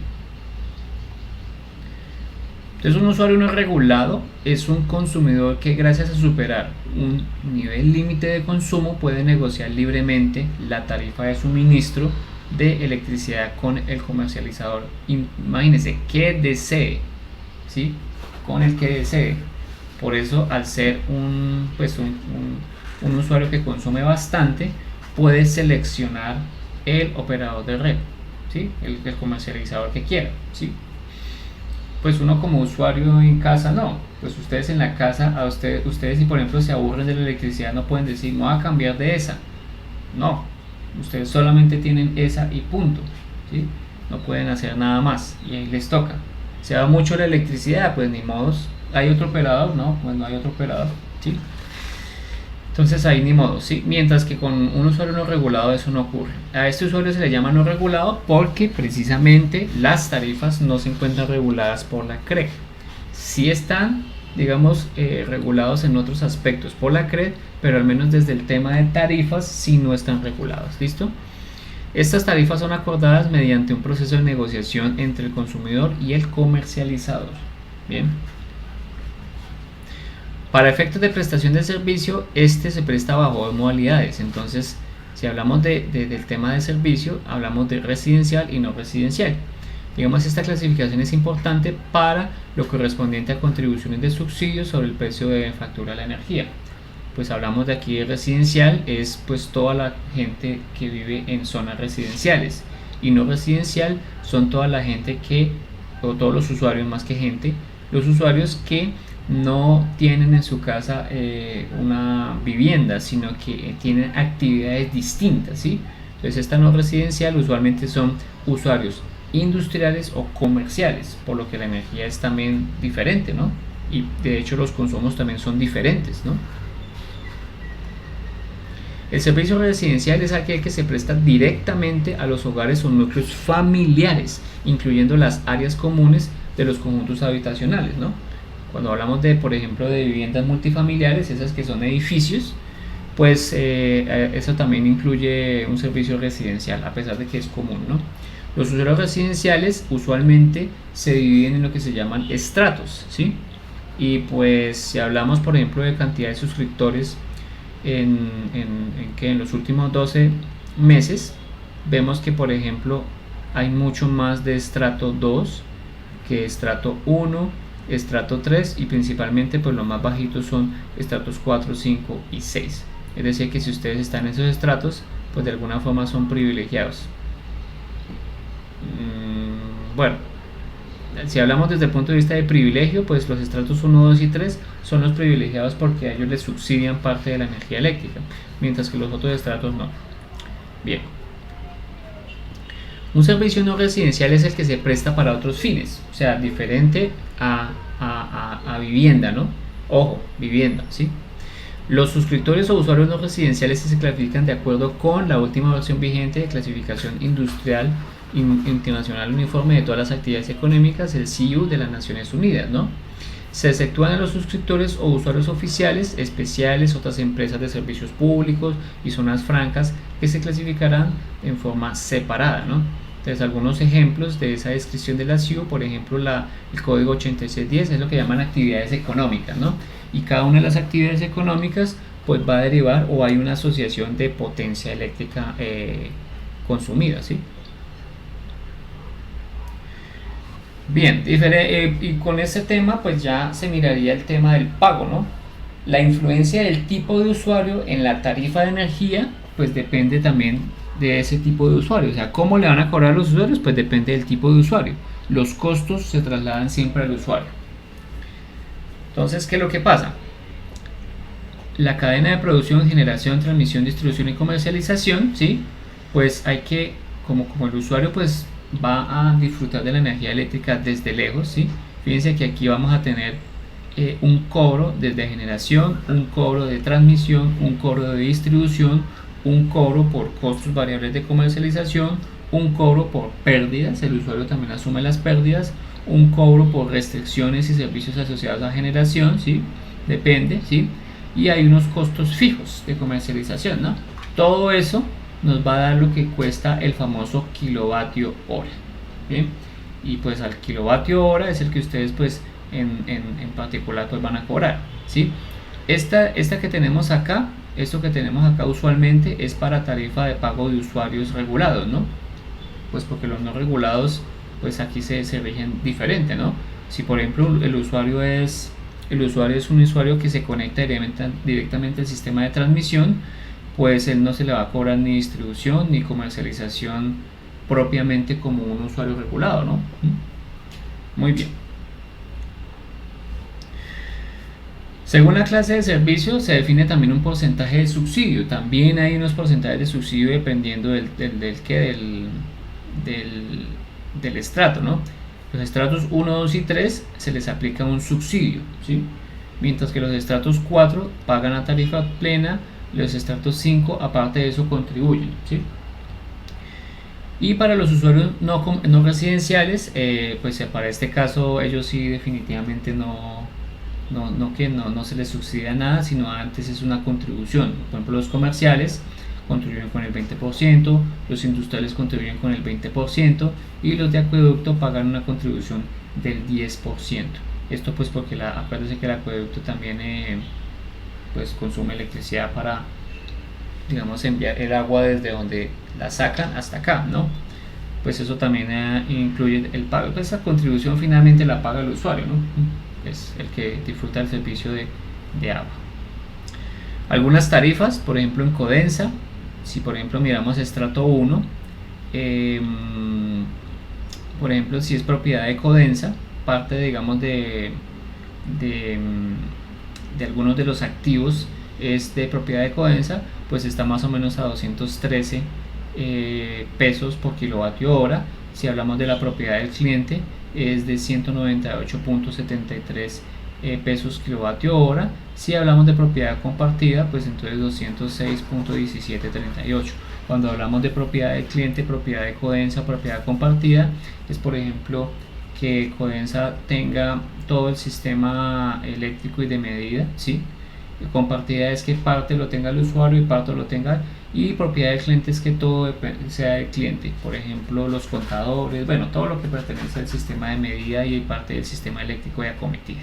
Entonces, un usuario no regulado es un consumidor que, gracias a superar un nivel límite de consumo, puede negociar libremente la tarifa de suministro de electricidad con el comercializador. Imagínense, que desee, ¿sí? Con el que desee. Por eso, al ser un usuario que consume bastante, puede seleccionar el operador de red, ¿sí? El comercializador que quiera, ¿sí? Pues uno como usuario en casa no, pues ustedes en la casa, ustedes si por ejemplo se aburren de la electricidad, no pueden decir, no voy a cambiar de esa, no, ustedes solamente tienen esa y punto, ¿sí? No pueden hacer nada más y ahí les toca. Se va mucho la electricidad, pues ni modos, hay otro operador, no, pues no hay otro operador, ¿sí? Entonces ahí ni modo, ¿sí? Mientras que con un usuario no regulado eso no ocurre. A este usuario se le llama no regulado porque precisamente las tarifas no se encuentran reguladas por la CREG. Sí están, digamos, regulados en otros aspectos por la CREG, pero al menos desde el tema de tarifas sí no están regulados, ¿listo? Estas tarifas son acordadas mediante un proceso de negociación entre el consumidor y el comercializador. Bien. Para efectos de prestación de servicio, este se presta bajo dos modalidades. Entonces, si hablamos del tema de servicio, hablamos de residencial y no residencial. Digamos, esta clasificación es importante para lo correspondiente a contribuciones de subsidios sobre el precio de factura de la energía. Pues hablamos de aquí de residencial, es pues toda la gente que vive en zonas residenciales. Y no residencial son toda la gente o todos los usuarios más que gente, los usuarios que no tienen en su casa una vivienda, sino que tienen actividades distintas, ¿sí? Entonces esta no residencial usualmente son usuarios industriales o comerciales, por lo que la energía es también diferente, ¿no? Y de hecho los consumos también son diferentes, ¿no? El servicio residencial es aquel que se presta directamente a los hogares o núcleos familiares, incluyendo las áreas comunes de los conjuntos habitacionales, ¿no? Cuando hablamos de, por ejemplo, de viviendas multifamiliares, esas que son edificios, pues eso también incluye un servicio residencial, a pesar de que es común, ¿no? Los usuarios residenciales usualmente se dividen en lo que se llaman estratos, ¿sí? Y pues si hablamos, por ejemplo, de cantidad de suscriptores en los últimos 12 meses, vemos que, por ejemplo, hay mucho más de estrato 2 que estrato 1, estrato 3 y principalmente pues los más bajitos son estratos 4, 5 y 6. Es decir que si ustedes están en esos estratos, pues de alguna forma son privilegiados. Bueno, si hablamos desde el punto de vista de privilegio, pues los estratos 1, 2 y 3 son los privilegiados porque a ellos les subsidian parte de la energía eléctrica, mientras que los otros estratos no. Bien. Un servicio no residencial es el que se presta para otros fines, o sea, diferente a vivienda, ¿no? Ojo, vivienda, ¿sí? Los suscriptores o usuarios no residenciales se clasifican de acuerdo con la última versión vigente de clasificación industrial internacional uniforme de todas las actividades económicas, el CIU de las Naciones Unidas, ¿no? Se exceptúan a los suscriptores o usuarios oficiales, especiales, otras empresas de servicios públicos y zonas francas que se clasificarán en forma separada, ¿no? Entonces, algunos ejemplos de esa descripción de la CIU, por ejemplo, el código 8610 es lo que llaman actividades económicas, ¿no? y cada una de las actividades económicas pues va a derivar o hay una asociación de potencia eléctrica consumida, ¿sí? Bien, y con este tema pues ya se miraría el tema del pago, ¿no? La influencia del tipo de usuario en la tarifa de energía pues depende también de ese tipo de usuario, o sea, cómo le van a cobrar a los usuarios pues depende del tipo de usuario. Los costos se trasladan siempre al usuario. Entonces, ¿qué es lo que pasa? La cadena de producción, generación, transmisión, distribución y comercialización, ¿sí? Pues hay que, como el usuario pues va a disfrutar de la energía eléctrica desde lejos, ¿sí? Fíjense que aquí vamos a tener un cobro desde generación, un cobro de transmisión, un cobro de distribución, un cobro por costos variables de comercialización, un cobro por pérdidas, el usuario también asume las pérdidas, un cobro por restricciones y servicios asociados a generación, ¿sí? Depende, ¿sí? Y hay unos costos fijos de comercialización, ¿no? Todo eso nos va a dar lo que cuesta el famoso kilovatio hora, ¿bien? Y pues al kilovatio hora es el que ustedes pues en particular pues van a cobrar, ¿sí? Esta que tenemos acá, esto que tenemos acá usualmente es para tarifa de pago de usuarios regulados, ¿no? Pues porque los no regulados pues aquí se rigen diferente, ¿no? Si por ejemplo el usuario es un usuario que se conecta directamente al sistema de transmisión, pues él no se le va a cobrar ni distribución ni comercialización propiamente como un usuario regulado, ¿no? Muy bien. Según la clase de servicio se define también un porcentaje de subsidio. También hay unos porcentajes de subsidio dependiendo del estrato, ¿no? Los estratos 1, 2 y 3 se les aplica un subsidio, ¿sí? Mientras que los estratos 4 pagan a tarifa plena, los estratos 5 aparte de eso contribuyen, ¿sí? Y para los usuarios no residenciales, pues para este caso ellos sí definitivamente no se les subsidia nada, sino antes es una contribución. Por ejemplo, los comerciales contribuyen con el 20%, los industriales contribuyen con el 20% y los de acueducto pagan una contribución del 10%. Esto pues porque acuérdense que el acueducto también pues consume electricidad para, digamos, enviar el agua desde donde la sacan hasta acá, ¿no? Pues eso también incluye el pago. Pues esa contribución finalmente la paga el usuario, ¿no? Es el que disfruta el servicio de agua. Algunas tarifas, por ejemplo en Codensa, si por ejemplo miramos estrato 1, por ejemplo si es propiedad de Codensa, parte digamos de algunos de los activos es de propiedad de Codensa, pues está más o menos a 213 pesos por kilovatio hora. Si hablamos de la propiedad del cliente es de 198.73 pesos kilovatio hora. Si hablamos de propiedad compartida, pues entonces 206.1738. Cuando hablamos de propiedad del cliente, propiedad de Codensa, propiedad compartida, es por ejemplo que Codensa tenga todo el sistema eléctrico y de medida, ¿sí? Compartida es que parte lo tenga el usuario y parte lo tenga, y propiedad del cliente es que todo sea del cliente, por ejemplo los contadores, bueno, todo lo que pertenece al sistema de medida y parte del sistema eléctrico de acometida.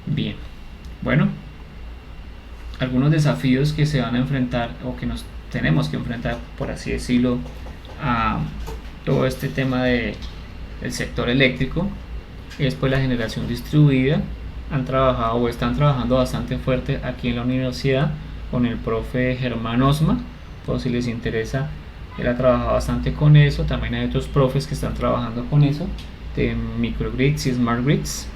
Bien, bueno, algunos desafíos que se van a enfrentar o que nos tenemos que enfrentar, por así decirlo, a todo este tema del sector eléctrico es pues la generación distribuida. Han trabajado o están trabajando bastante fuerte aquí en la universidad con el profe Germán Osma, por si les interesa. Él ha trabajado bastante con eso. También hay otros profes que están trabajando con eso, de microgrids y smart grids.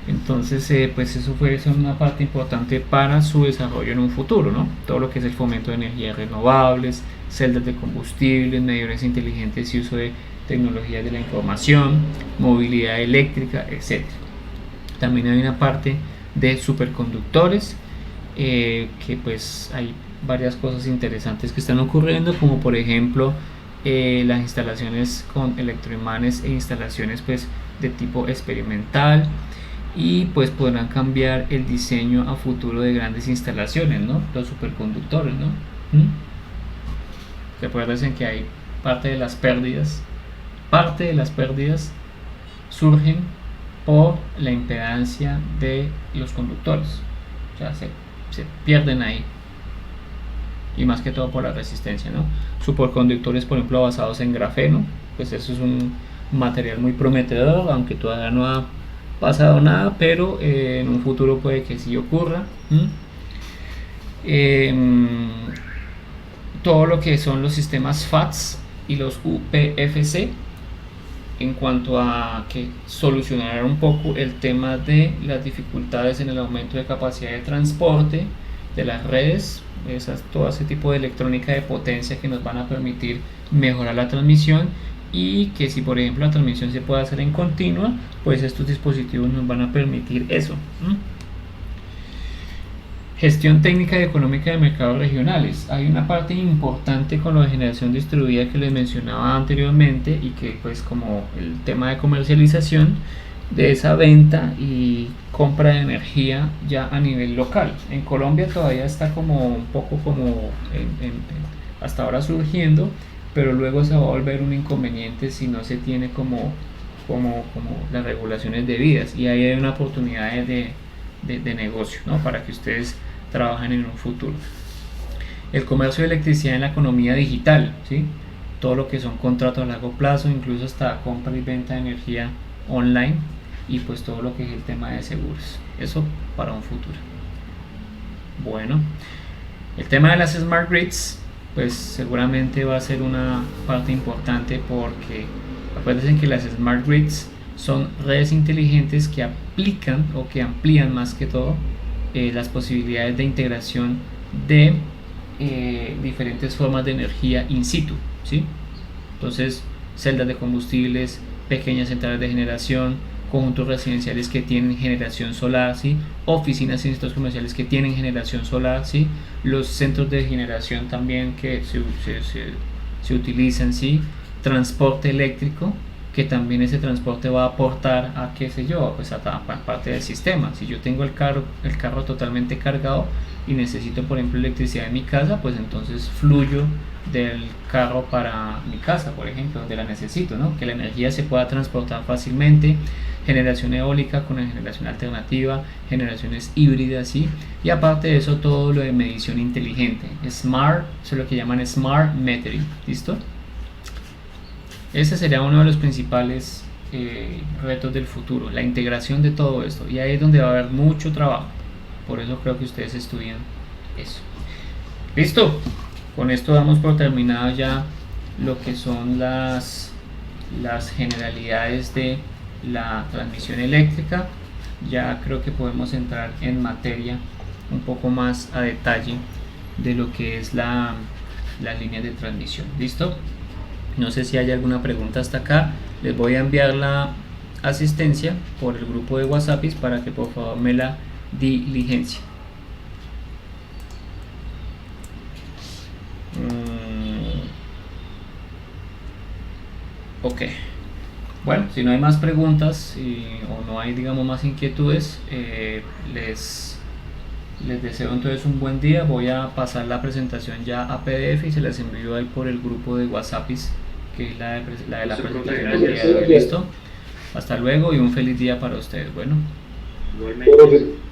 Entonces pues eso fue una parte importante para su desarrollo en un futuro, ¿no? Todo lo que es el fomento de energías renovables, celdas de combustibles, medidores inteligentes y uso de tecnologías de la información, movilidad eléctrica, etc. También hay una parte de superconductores, que pues hay varias cosas interesantes que están ocurriendo, como por ejemplo las instalaciones con electroimanes e instalaciones pues de tipo experimental, y pues podrán cambiar el diseño a futuro de grandes instalaciones, ¿no? Los superconductores, ¿no? Recuerden que hay parte de las pérdidas surgen por la impedancia de los conductos, o sea, se pierden ahí, y más que todo por la resistencia, ¿no? Superconductores, por ejemplo, basados en grafeno, pues eso es un material muy prometedor, aunque todavía no ha pasado nada, pero en un futuro puede que sí ocurra. Todo lo que son los sistemas FATS y los UPFC, en cuanto a que solucionar un poco el tema de las dificultades en el aumento de capacidad de transporte de las redes, todo ese tipo de electrónica de potencia que nos van a permitir mejorar la transmisión, y que si por ejemplo la transmisión se puede hacer en continua, pues estos dispositivos nos van a permitir eso. Gestión técnica y económica de mercados regionales. Hay una parte importante con lo de generación distribuida que les mencionaba anteriormente, y que pues como el tema de comercialización de esa venta y compra de energía ya a nivel local. En Colombia todavía está como un poco como hasta ahora surgiendo, pero luego se va a volver un inconveniente si no se tiene como las regulaciones debidas, y ahí hay una oportunidad de negocio, ¿no? Para que ustedes trabajen en un futuro. El comercio de electricidad en la economía digital, ¿sí? Todo lo que son contratos a largo plazo, incluso hasta compra y venta de energía online, y pues todo lo que es el tema de seguros, eso para un futuro. Bueno, el tema de las smart grids, pues seguramente va a ser una parte importante, porque acuérdense que las smart grids son redes inteligentes que aplican o que amplían más que todo las posibilidades de integración de diferentes formas de energía in situ, ¿sí? Entonces, celdas de combustibles, pequeñas centrales de generación, conjuntos residenciales que tienen generación solar, ¿sí? Oficinas y centros comerciales que tienen generación solar, ¿sí? Los centros de generación también que se utilizan, ¿sí? Transporte eléctrico, que también ese transporte va a aportar a, qué sé yo, pues a parte del sistema. Si yo tengo el carro totalmente cargado y necesito, por ejemplo, electricidad en mi casa, pues entonces fluyo del carro para mi casa, por ejemplo, donde la necesito, ¿no? Que la energía se pueda transportar fácilmente. Generación eólica con generación alternativa, generaciones híbridas, ¿sí? Y aparte de eso, todo lo de medición inteligente, smart, eso es lo que llaman smart metering, ¿listo? Ese sería uno de los principales retos del futuro, la integración de todo esto, y ahí es donde va a haber mucho trabajo. Por eso creo que ustedes estudian eso. Listo, con esto damos por terminado ya lo que son las generalidades de la transmisión eléctrica. Ya creo que podemos entrar en materia un poco más a detalle de lo que es las líneas de transmisión. ¿Listo? No sé si hay alguna pregunta hasta acá. Les voy a enviar la asistencia por el grupo de WhatsApp para que por favor me la diligencien. Ok. Bueno, si no hay más preguntas o no hay, digamos, más inquietudes, les deseo entonces un buen día. Voy a pasar la presentación ya a PDF y se las envío ahí por el grupo de WhatsApp, que es la de la presentación del día de hoy. ¿Listo? Hasta luego y un feliz día para ustedes. Bueno. Igualmente.